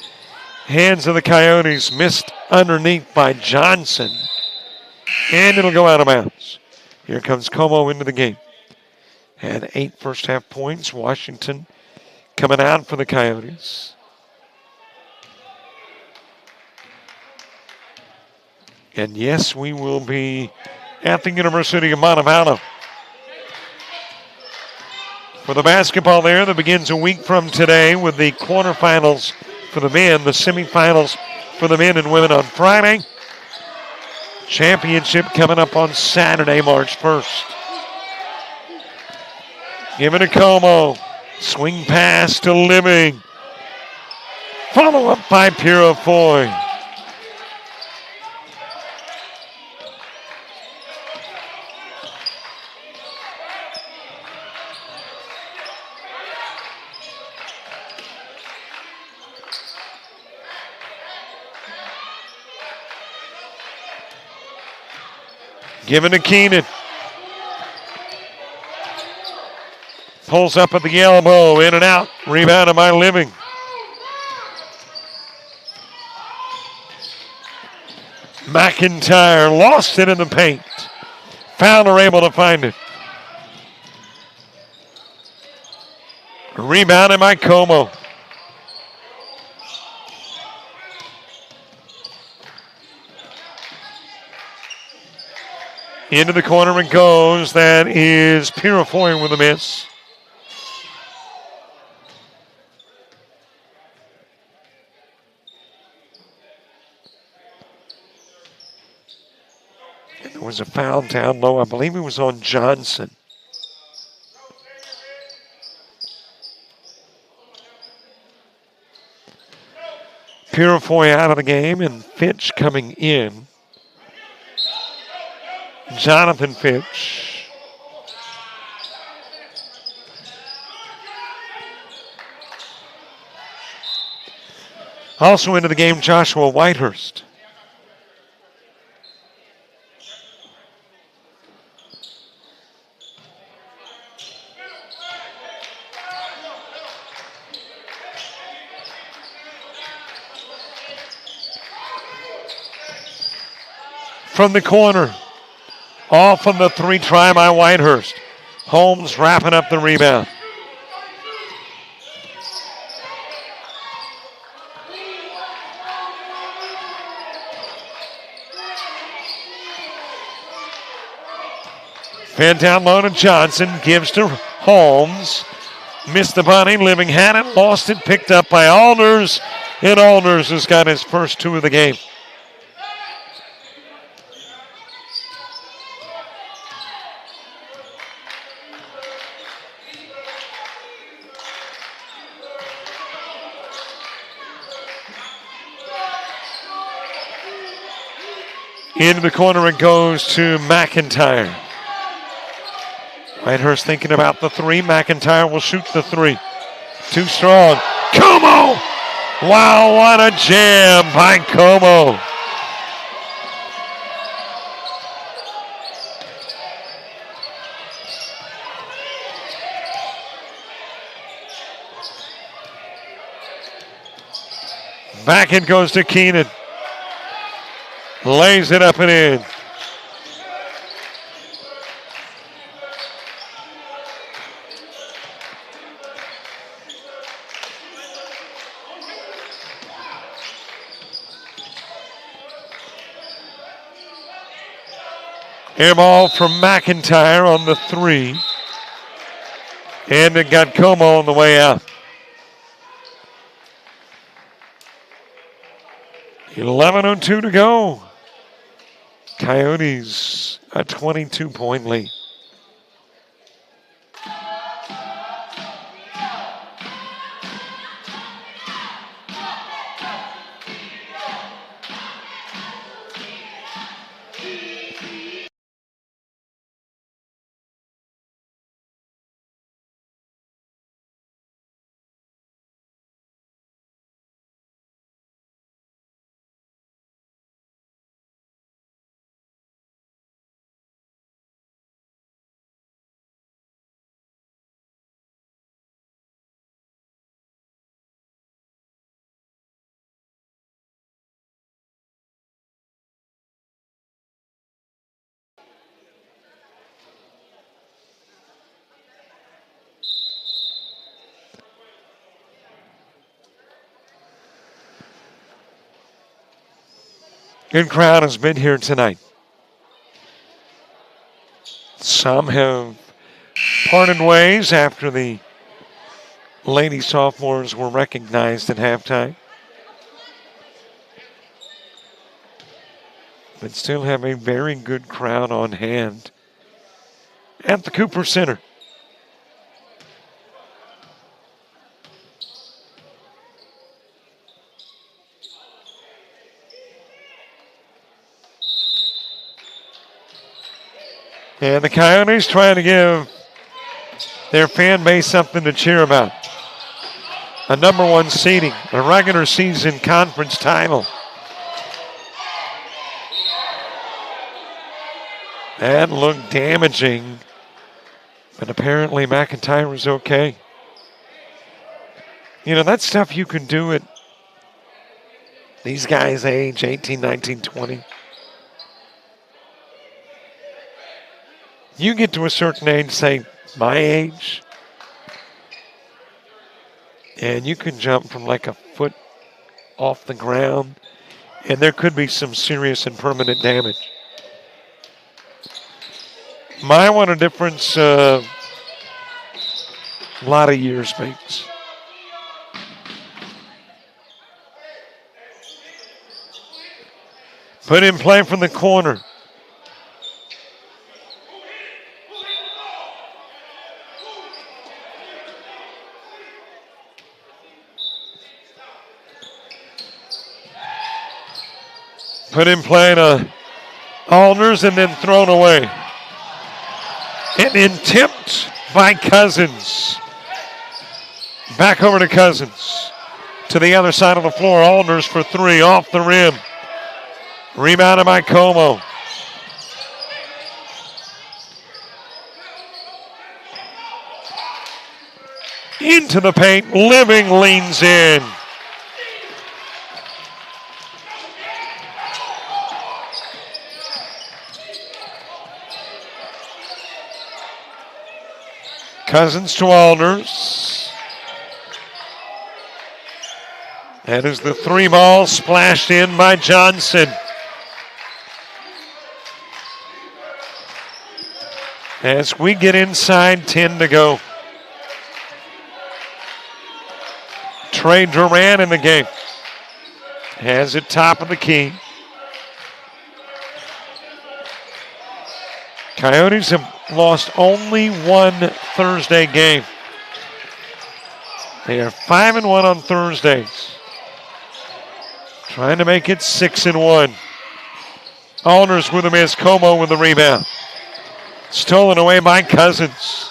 hands of the Coyotes. Missed underneath by Johnson. And it'll go out of bounds. Here comes Como into the game. Had 8 first half points. Washington coming out for the Coyotes. And yes, we will be at the University of Montevallo for the basketball there that begins a week from today with the quarterfinals for the men, the semifinals for the men and women on Friday. Championship coming up on Saturday, March 1st. Give it to Como. Swing pass to Living. Follow up by Purifoy. Give it to Keenan. Pulls up at the elbow, in and out. Rebounded by Living. McIntyre lost it in the paint. Fowler able to find it. Rebounded by Como. Into the corner it goes. That is Purifoy with a miss. And there was a foul down low. I believe it was on Johnson. Purifoy out of the game and Fitch coming in. Jonathan Fitch. Also into the game, Joshua Whitehurst. From the corner, off on the 3 try by Whitehurst. Holmes wrapping up the rebound. Fed down low to Johnson, gives to Holmes. Missed the bunny, Living had it, lost it, picked up by Alders, and Alders has got his first 2 of the game. Into the corner it goes to McIntyre. Whitehurst thinking about the 3. McIntyre will shoot the 3. Too strong. Como! Wow, what a jam by Como. Back it goes to Keenan. Lays it up and in. Air ball from McIntyre on the 3. And it got Como on the way out. 11:02 to go. Coyotes a 22-point lead. Good crowd has been here tonight. Some have parted ways after the lady sophomores were recognized at halftime. But still have a very good crowd on hand at the Cooper Center. And the Coyotes trying to give their fan base something to cheer about. A number 1 seeding, a regular season conference title. That looked damaging, but apparently McIntyre was okay. You know, that's stuff you can do at these guys' age, 18, 19, 20. You get to a certain age, say my age, and you can jump from like a foot off the ground, and there could be some serious and permanent damage. My what a difference a lot of years makes. Put in play from the corner. Put in play to Alders and then thrown away. And then tipped by Cousins. Back over to Cousins. to the other side of the floor. Alders for three, off the rim. Rebounded by Como. Into the paint, Living leans in. Cousins to Alders. That is the three ball splashed in by Johnson. As we get inside, 10 to go. Trey Duran in the game. Has it top of the key. Coyotes have lost only one Thursday game. They are 5-1 on Thursdays. Trying to make it 6-1. Alders with a miss. Como with the rebound. Stolen away by Cousins.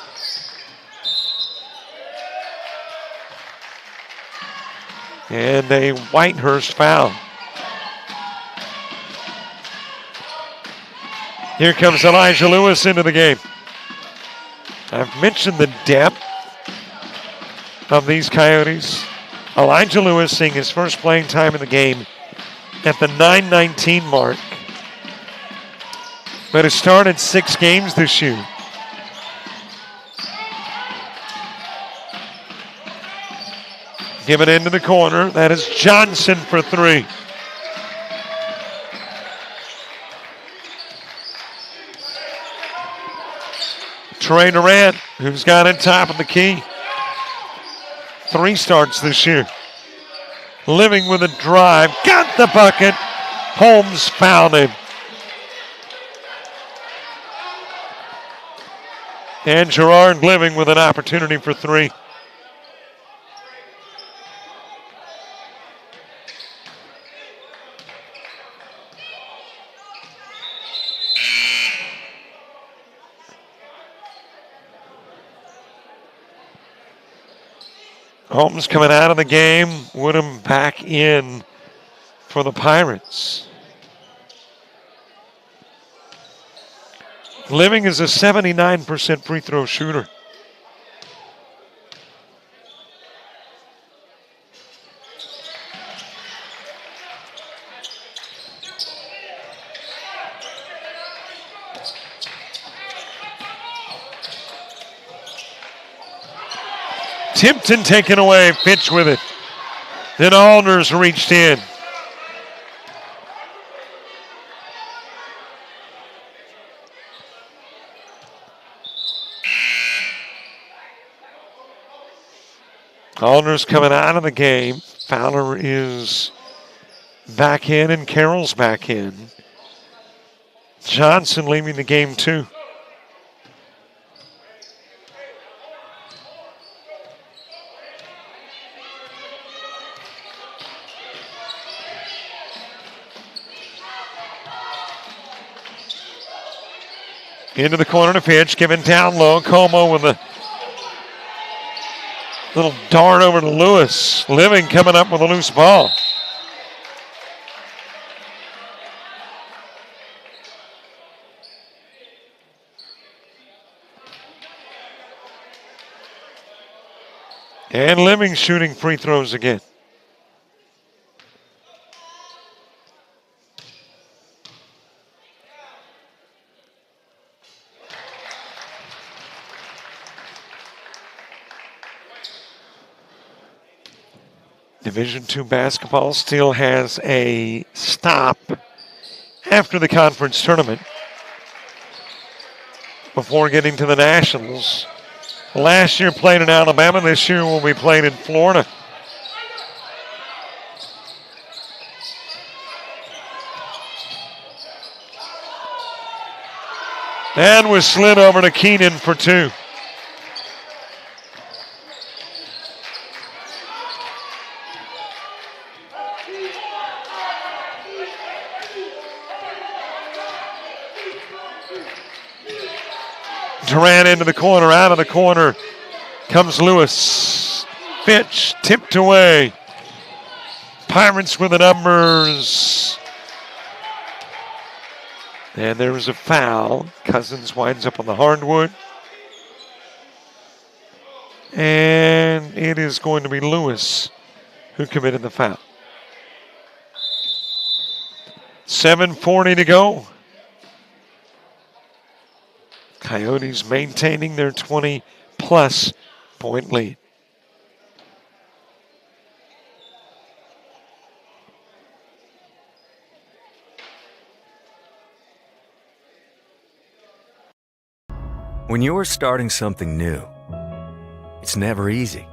And a Whitehurst foul. Here comes Elijah Lewis into the game. I've mentioned the depth of these Coyotes. Elijah Lewis seeing his first playing time in the game at the 9:19 mark. But has started 6 games this year. Give it into the corner. That is Johnson for three. Trey Durant, who's got it top of the key. 3 starts this year. Living with a drive. Got the bucket. Holmes fouled him. And Gerard Living with an opportunity for 3. Holmes coming out of the game. Woodham back in for the Pirates. Living is a 79% free throw shooter. Tipton taken away, Fitch with it. Then Alders reached in. Alders coming out of the game. Fowler is back in and Carroll's back in. Johnson leaving the game too. Into the corner to Fitch, giving down low. Como with a little dart over to Lewis. Living coming up with a loose ball. And Living shooting free throws again. Division II basketball still has a stop after the conference tournament before getting to the Nationals. Last year played in Alabama. This year will be played in Florida. And was slid over to Keenan for 2. Durant into the corner, out of the corner comes Lewis. Fitch tipped away. Pirates with the numbers. And there was a foul. Cousins winds up on the hardwood. And it is going to be Lewis who committed the foul. 7:40 to go. Coyotes maintaining their 20-plus point lead. When you're starting something new, it's never easy.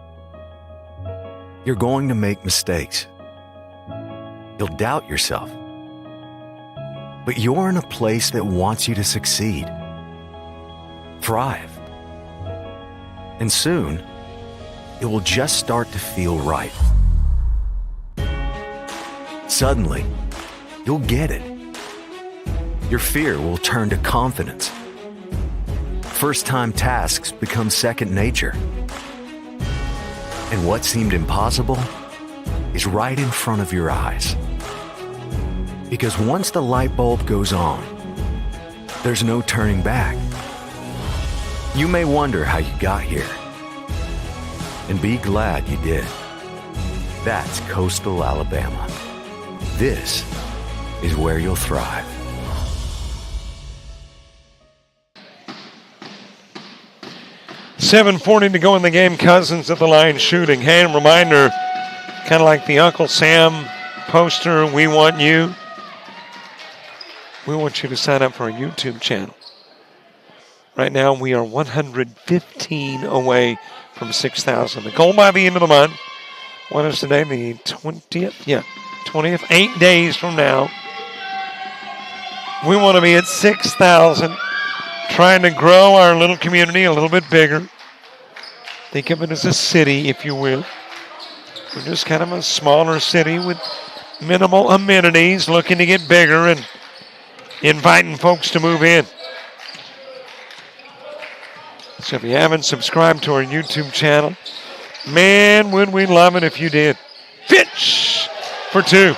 You're going to make mistakes. You'll doubt yourself. But you're in a place that wants you to succeed, thrive. And soon, it will just start to feel right. Suddenly, you'll get it. Your fear will turn to confidence. First-time tasks become second nature. And what seemed impossible is right in front of your eyes. Because once the light bulb goes on, there's no turning back. You may wonder how you got here, and be glad you did. That's coastal Alabama. This is where you'll thrive. $7:40 to go in the game. Cousins at the line shooting. Hey, reminder, kind of like the Uncle Sam poster, we want you. We want you to sign up for our YouTube channel. Right now, we are 115 away from 6,000. The goal by the end of the month. What is today? The 20th? Yeah, 20th. 8 days from now. We want to be at 6,000. Trying to grow our little community a little bit bigger. Think of it as a city, if you will. We're just kind of a smaller city with minimal amenities, looking to get bigger and inviting folks to move in. So if you haven't subscribed to our YouTube channel, man, would we love it if you did. Pitch for two.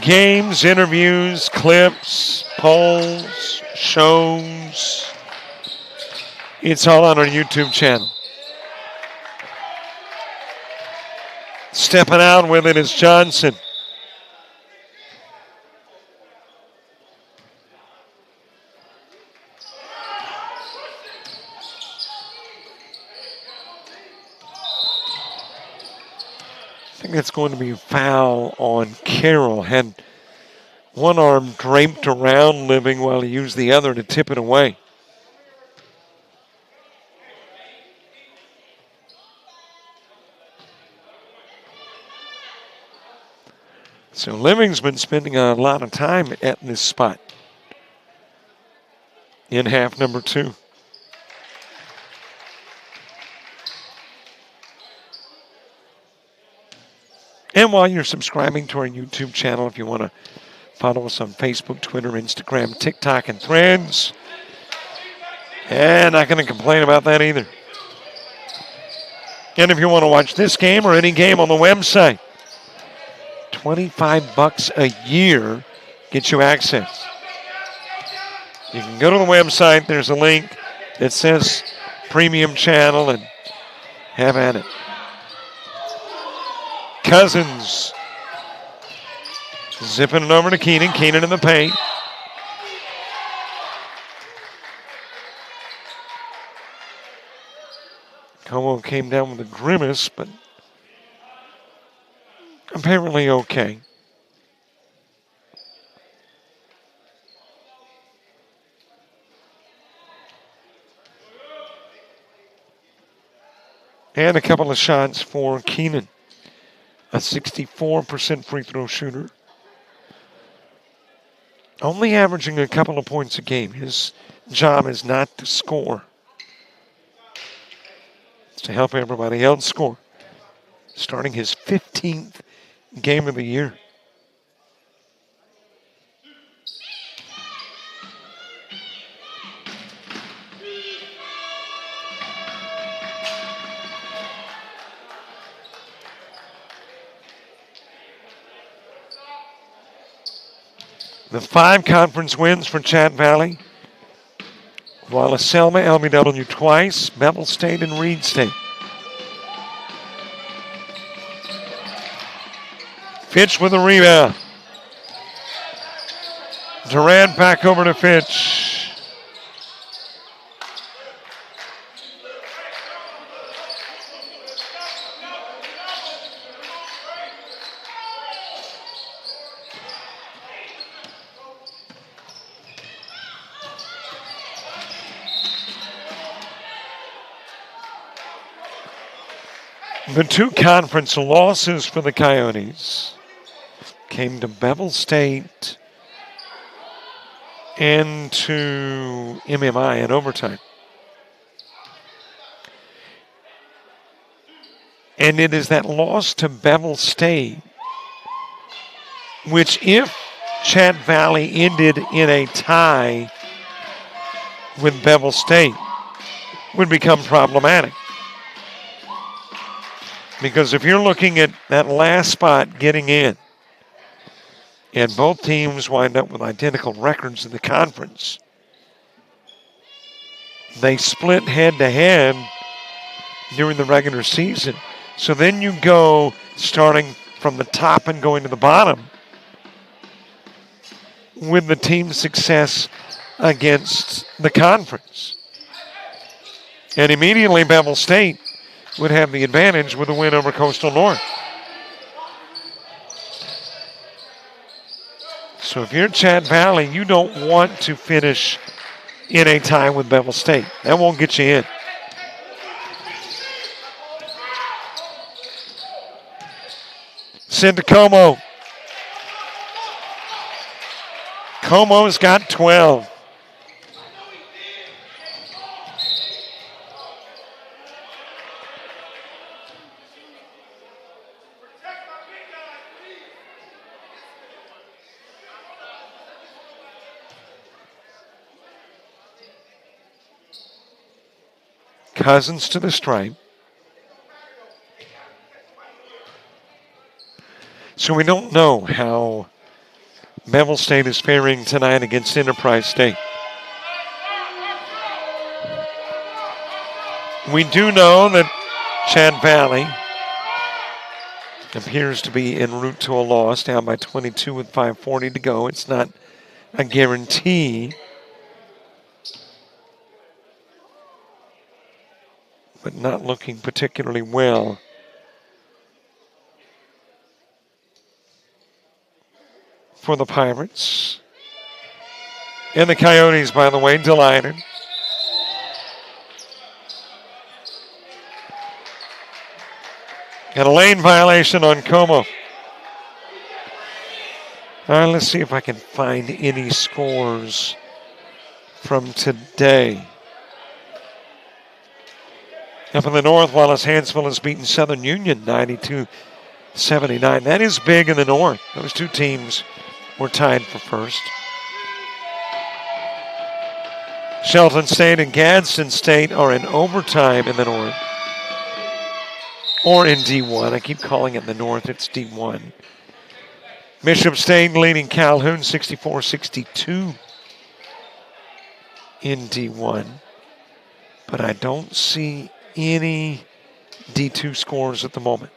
Games, interviews, clips, polls, shows. It's all on our YouTube channel. Stepping out with it is Johnson. I think that's going to be a foul on Carroll. Had one arm draped around Living while he used the other to tip it away. So Living's been spending a lot of time at this spot in half number two. And while you're subscribing to our YouTube channel, if you want to follow us on Facebook, Twitter, Instagram, TikTok, and Threads. And not going to complain about that either. And if you want to watch this game or any game on the website, $25 a year gets you access. You can go to the website. There's a link that says Premium Channel and have at it. Cousins zipping it over to Keenan. Keenan in the paint. Como came down with a grimace, but apparently okay. And a couple of shots for Keenan. A 64% free throw shooter. Only averaging a couple of points a game. His job is not to score. It's to help everybody else score. Starting his 15th game of the year. The 5 conference wins for Chat Valley. Wallace Selma, LBW twice, Bevel State and Reed State. Fitch with a rebound. Durant back over to Fitch. The 2 conference losses for the Coyotes came to Bevel State and to MMI in overtime. And it is that loss to Bevel State, which if Chat Valley ended in a tie with Bevel State, would become problematic. Because if you're looking at that last spot getting in, and both teams wind up with identical records in the conference, they split head-to-head during the regular season. So then you go starting from the top and going to the bottom with the team's success against the conference. And immediately Bevel State would have the advantage with a win over Coastal North. So if you're Chat Valley, you don't want to finish in a tie with Bevel State. That won't get you in. Send to Como. Como's got 12. Cousins to the stripe. So we don't know how Bevel State is faring tonight against Enterprise State. We do know that Chat Valley appears to be en route to a loss, down by 22 with 5:40 to go. It's not a guarantee, but not looking particularly well. For the Pirates. And the Coyotes, by the way, delighted. Got a lane violation on Como. All right, let's see if I can find any scores from today. Up in the north, Wallace Hansville has beaten Southern Union 92-79. That is big in the north. Those two teams were tied for first. Shelton State and Gadsden State are in overtime in the north. Or in D1. I keep calling it the north. It's D1. Bishop State leading Calhoun 64-62 in D1. But I don't see any D2 scores at the moment.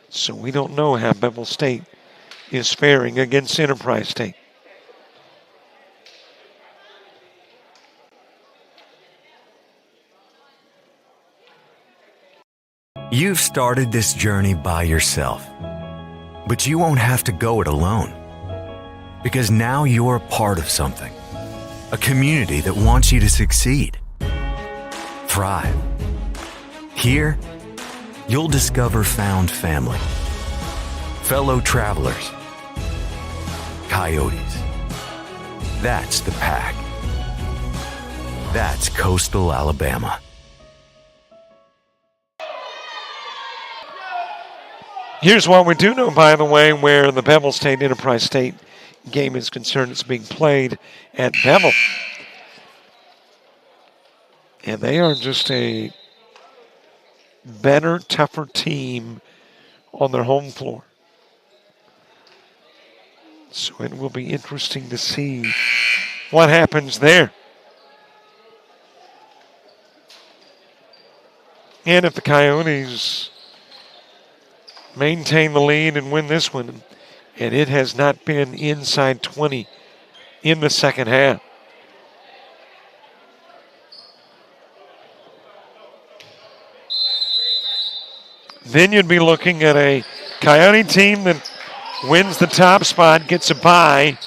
So we don't know how Bevel State is faring against Enterprise State. You've started this journey by yourself, but you won't have to go it alone. Because now you're a part of something, a community that wants you to succeed, thrive. Here, you'll discover found family, fellow travelers, Coyotes. That's the pack. That's Coastal Alabama. Here's what we do know, by the way, where the Bevel State Enterprise State game is concerned. It's being played at Bevel. And they are just a better, tougher team on their home floor. So it will be interesting to see what happens there. And if the Coyotes maintain the lead and win this one, and it has not been inside 20 in the second half. Then you'd be looking at a Coyote team that wins the top spot, gets a bye,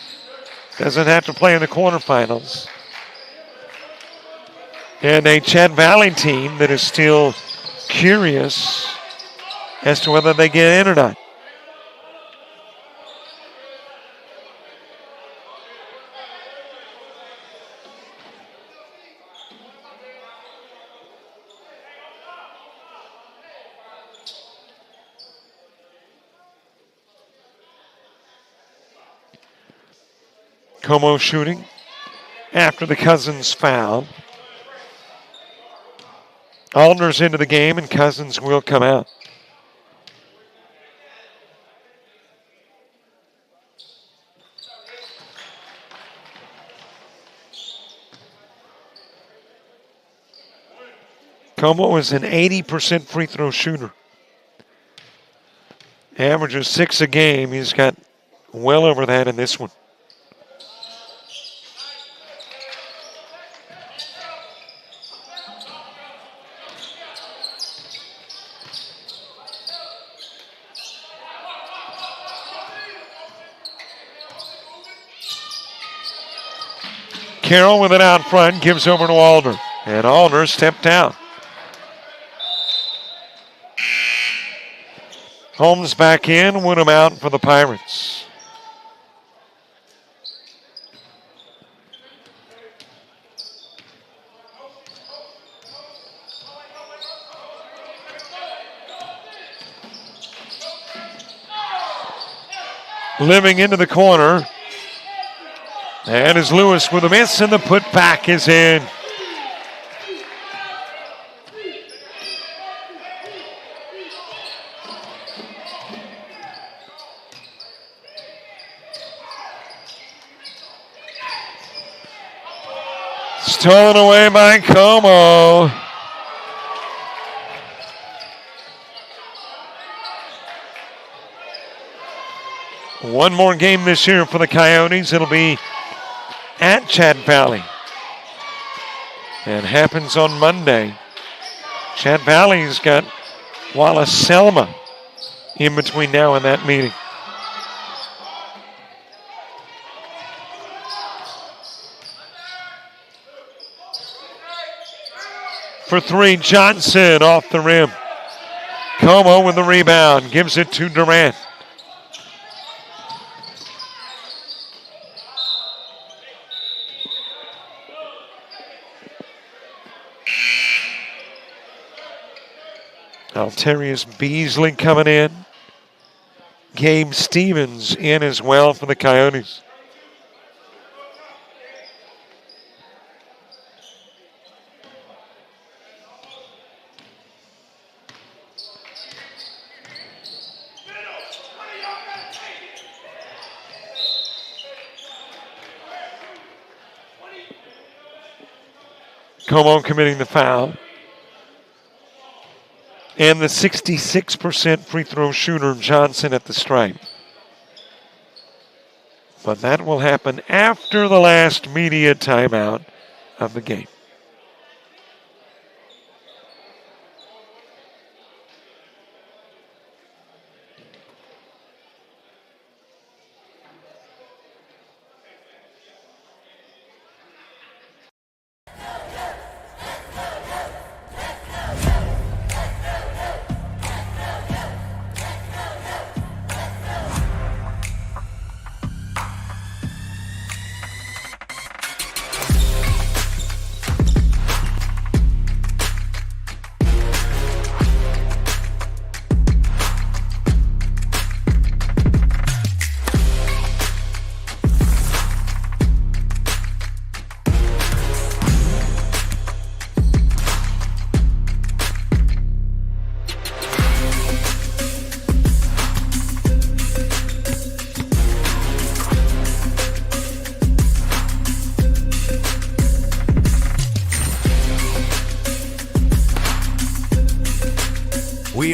doesn't have to play in the quarterfinals. And a Chat Valley team that is still curious as to whether they get in or not. Como shooting after the Cousins foul. Aldner's into the game and Cousins will come out. Como is an 80% free throw shooter. Averages 6 a game. He's got well over that in this one. Carroll with it out front, gives over to Aldner. And Aldner stepped out. Holmes back in, Woodham out for the Pirates. Living into the corner. And as Lewis with a miss, and the putback is in. Stolen away by Como. One more game this year for the Coyotes. It'll be at Chat Valley. And happens on Monday. Chat Valley's got Wallace Selma in between now and that meeting. For three, Johnson off the rim. Como with the rebound, gives it to Durant. Alterius Beasley coming in. Gabe Stevens in as well for the Coyotes. Como committing the foul. And the 66% free throw shooter, Johnson, at the stripe. But that will happen after the last media timeout of the game.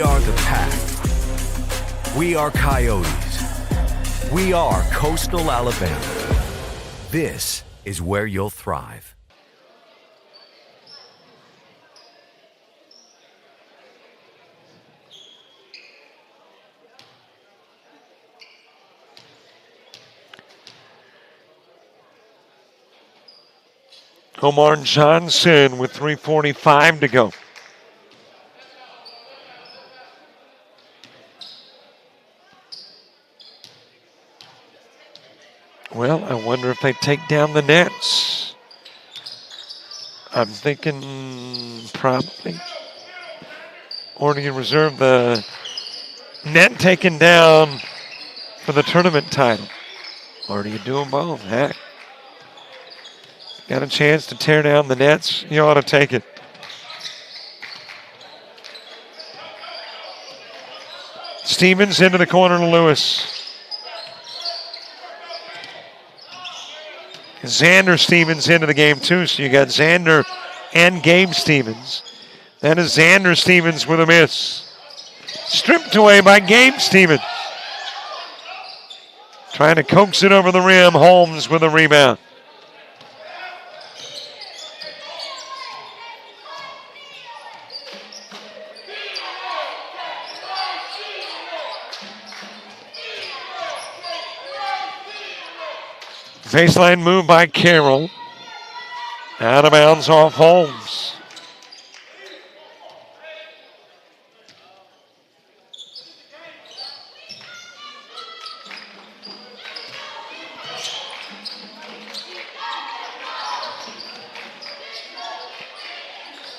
We are the Pack. We are Coyotes. We are Coastal Alabama. This is where you'll thrive. Omar Johnson with 3:45 to go. Well, I wonder if they take down the nets. I'm thinking probably. Or do you reserve the net taken down for the tournament title? Or do you do them both? Heck. Got a chance to tear down the nets, you ought to take it. Stevens into the corner to Lewis. Xander Stevens into the game too, so you got Xander and Gabe Stevens. That is Xander Stevens with a miss. Stripped away by Gabe Stevens. Trying to coax it over the rim, Holmes with a rebound. Baseline move by Carroll. Out of bounds off Holmes.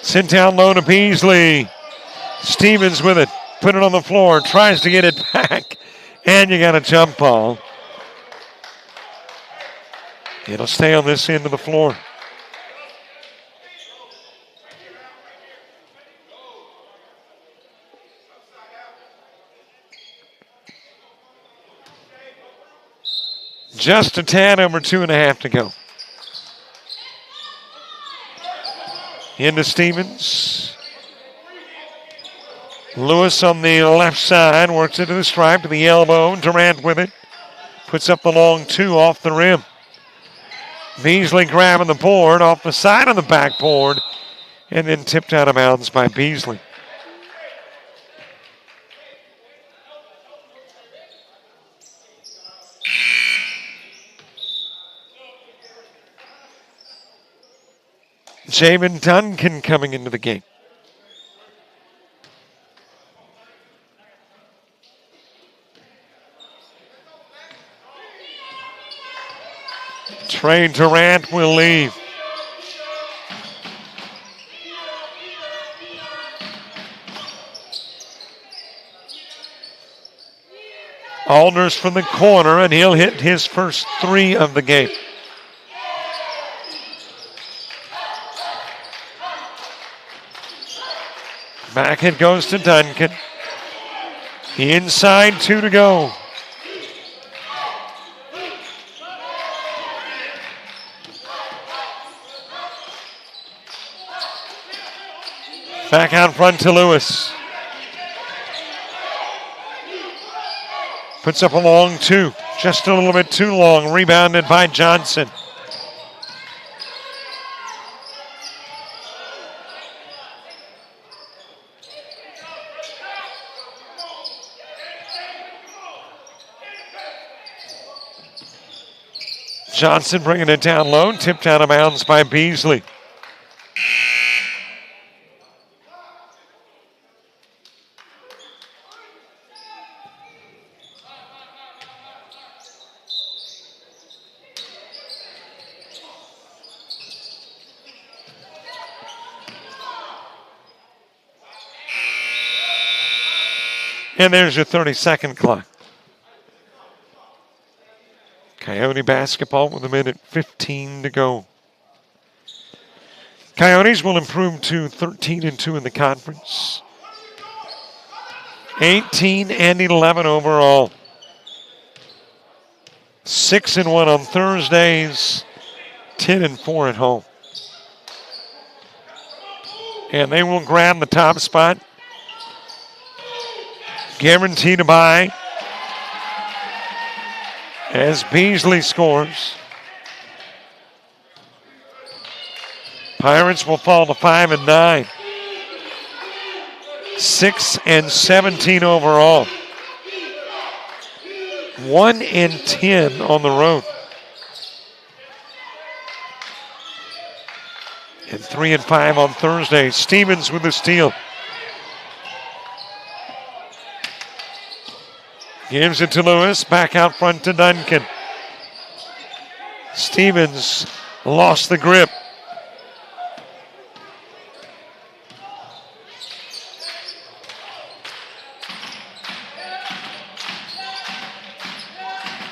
Sent down low to Beasley. Stevens with it. Put it on the floor. Tries to get it back. And you got a jump ball. It'll stay on this end of the floor. Just a tad over 2.5 to go. Into Stevens. Lewis on the left side. Works into the stripe to the elbow. Durant with it. Puts up the long two off the rim. Beasley grabbing the board off the side of the backboard and then tipped out of bounds by Beasley. Jamin Duncan coming into the game. Trey Durant will leave. Alders from the corner, and he'll hit his first three of the game. Back it goes to Duncan. Inside 2 to go. Back out front to Lewis. Puts up a long two. Just a little bit too long. Rebounded by Johnson. Johnson bringing it down low. Tipped out of bounds by Beasley. And there's your 30-second clock. Coyote basketball with 1:15 to go. Coyotes will improve to 13-2 in the conference. 18-11 overall. 6-1 on Thursdays. 10-4 at home. And they will grab the top spot guaranteed to buy as Beasley scores. Pirates will fall to 5-9. 6-17 overall. 1-10 on the road. And 3-5 on Thursday. Stevens with the steal. Gives it to Lewis. Back out front to Duncan. Stevens lost the grip.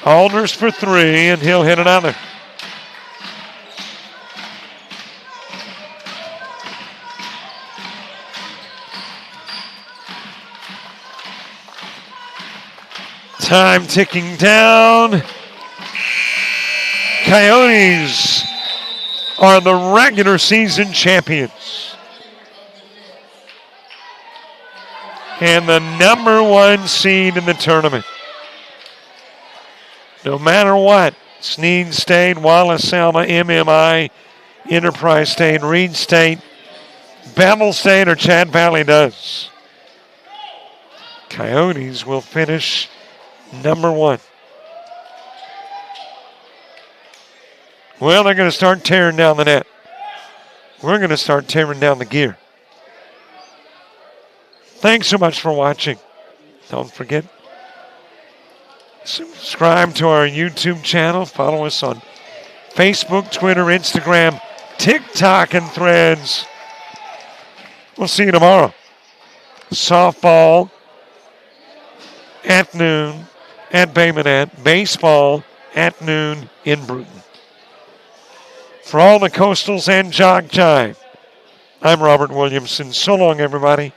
Alders for three, and he'll hit another. Time ticking down. Coyotes are the regular season champions. And the number one seed in the tournament. No matter what, Sneed State, Wallace, Selma, MMI, Enterprise State, Reed State, Bevel State, or Chad Valley does, Coyotes will finish number one. Well, they're going to start tearing down the net. We're going to start tearing down the gear. Thanks so much for watching. Don't forget, subscribe to our YouTube channel. Follow us on Facebook, Twitter, Instagram, TikTok, and Threads. We'll see you tomorrow. Softball at noon at Bay Minette. Baseball at noon in Bruton. For all the Coastals and JockJive, I'm Robert Williamson. So long, everybody.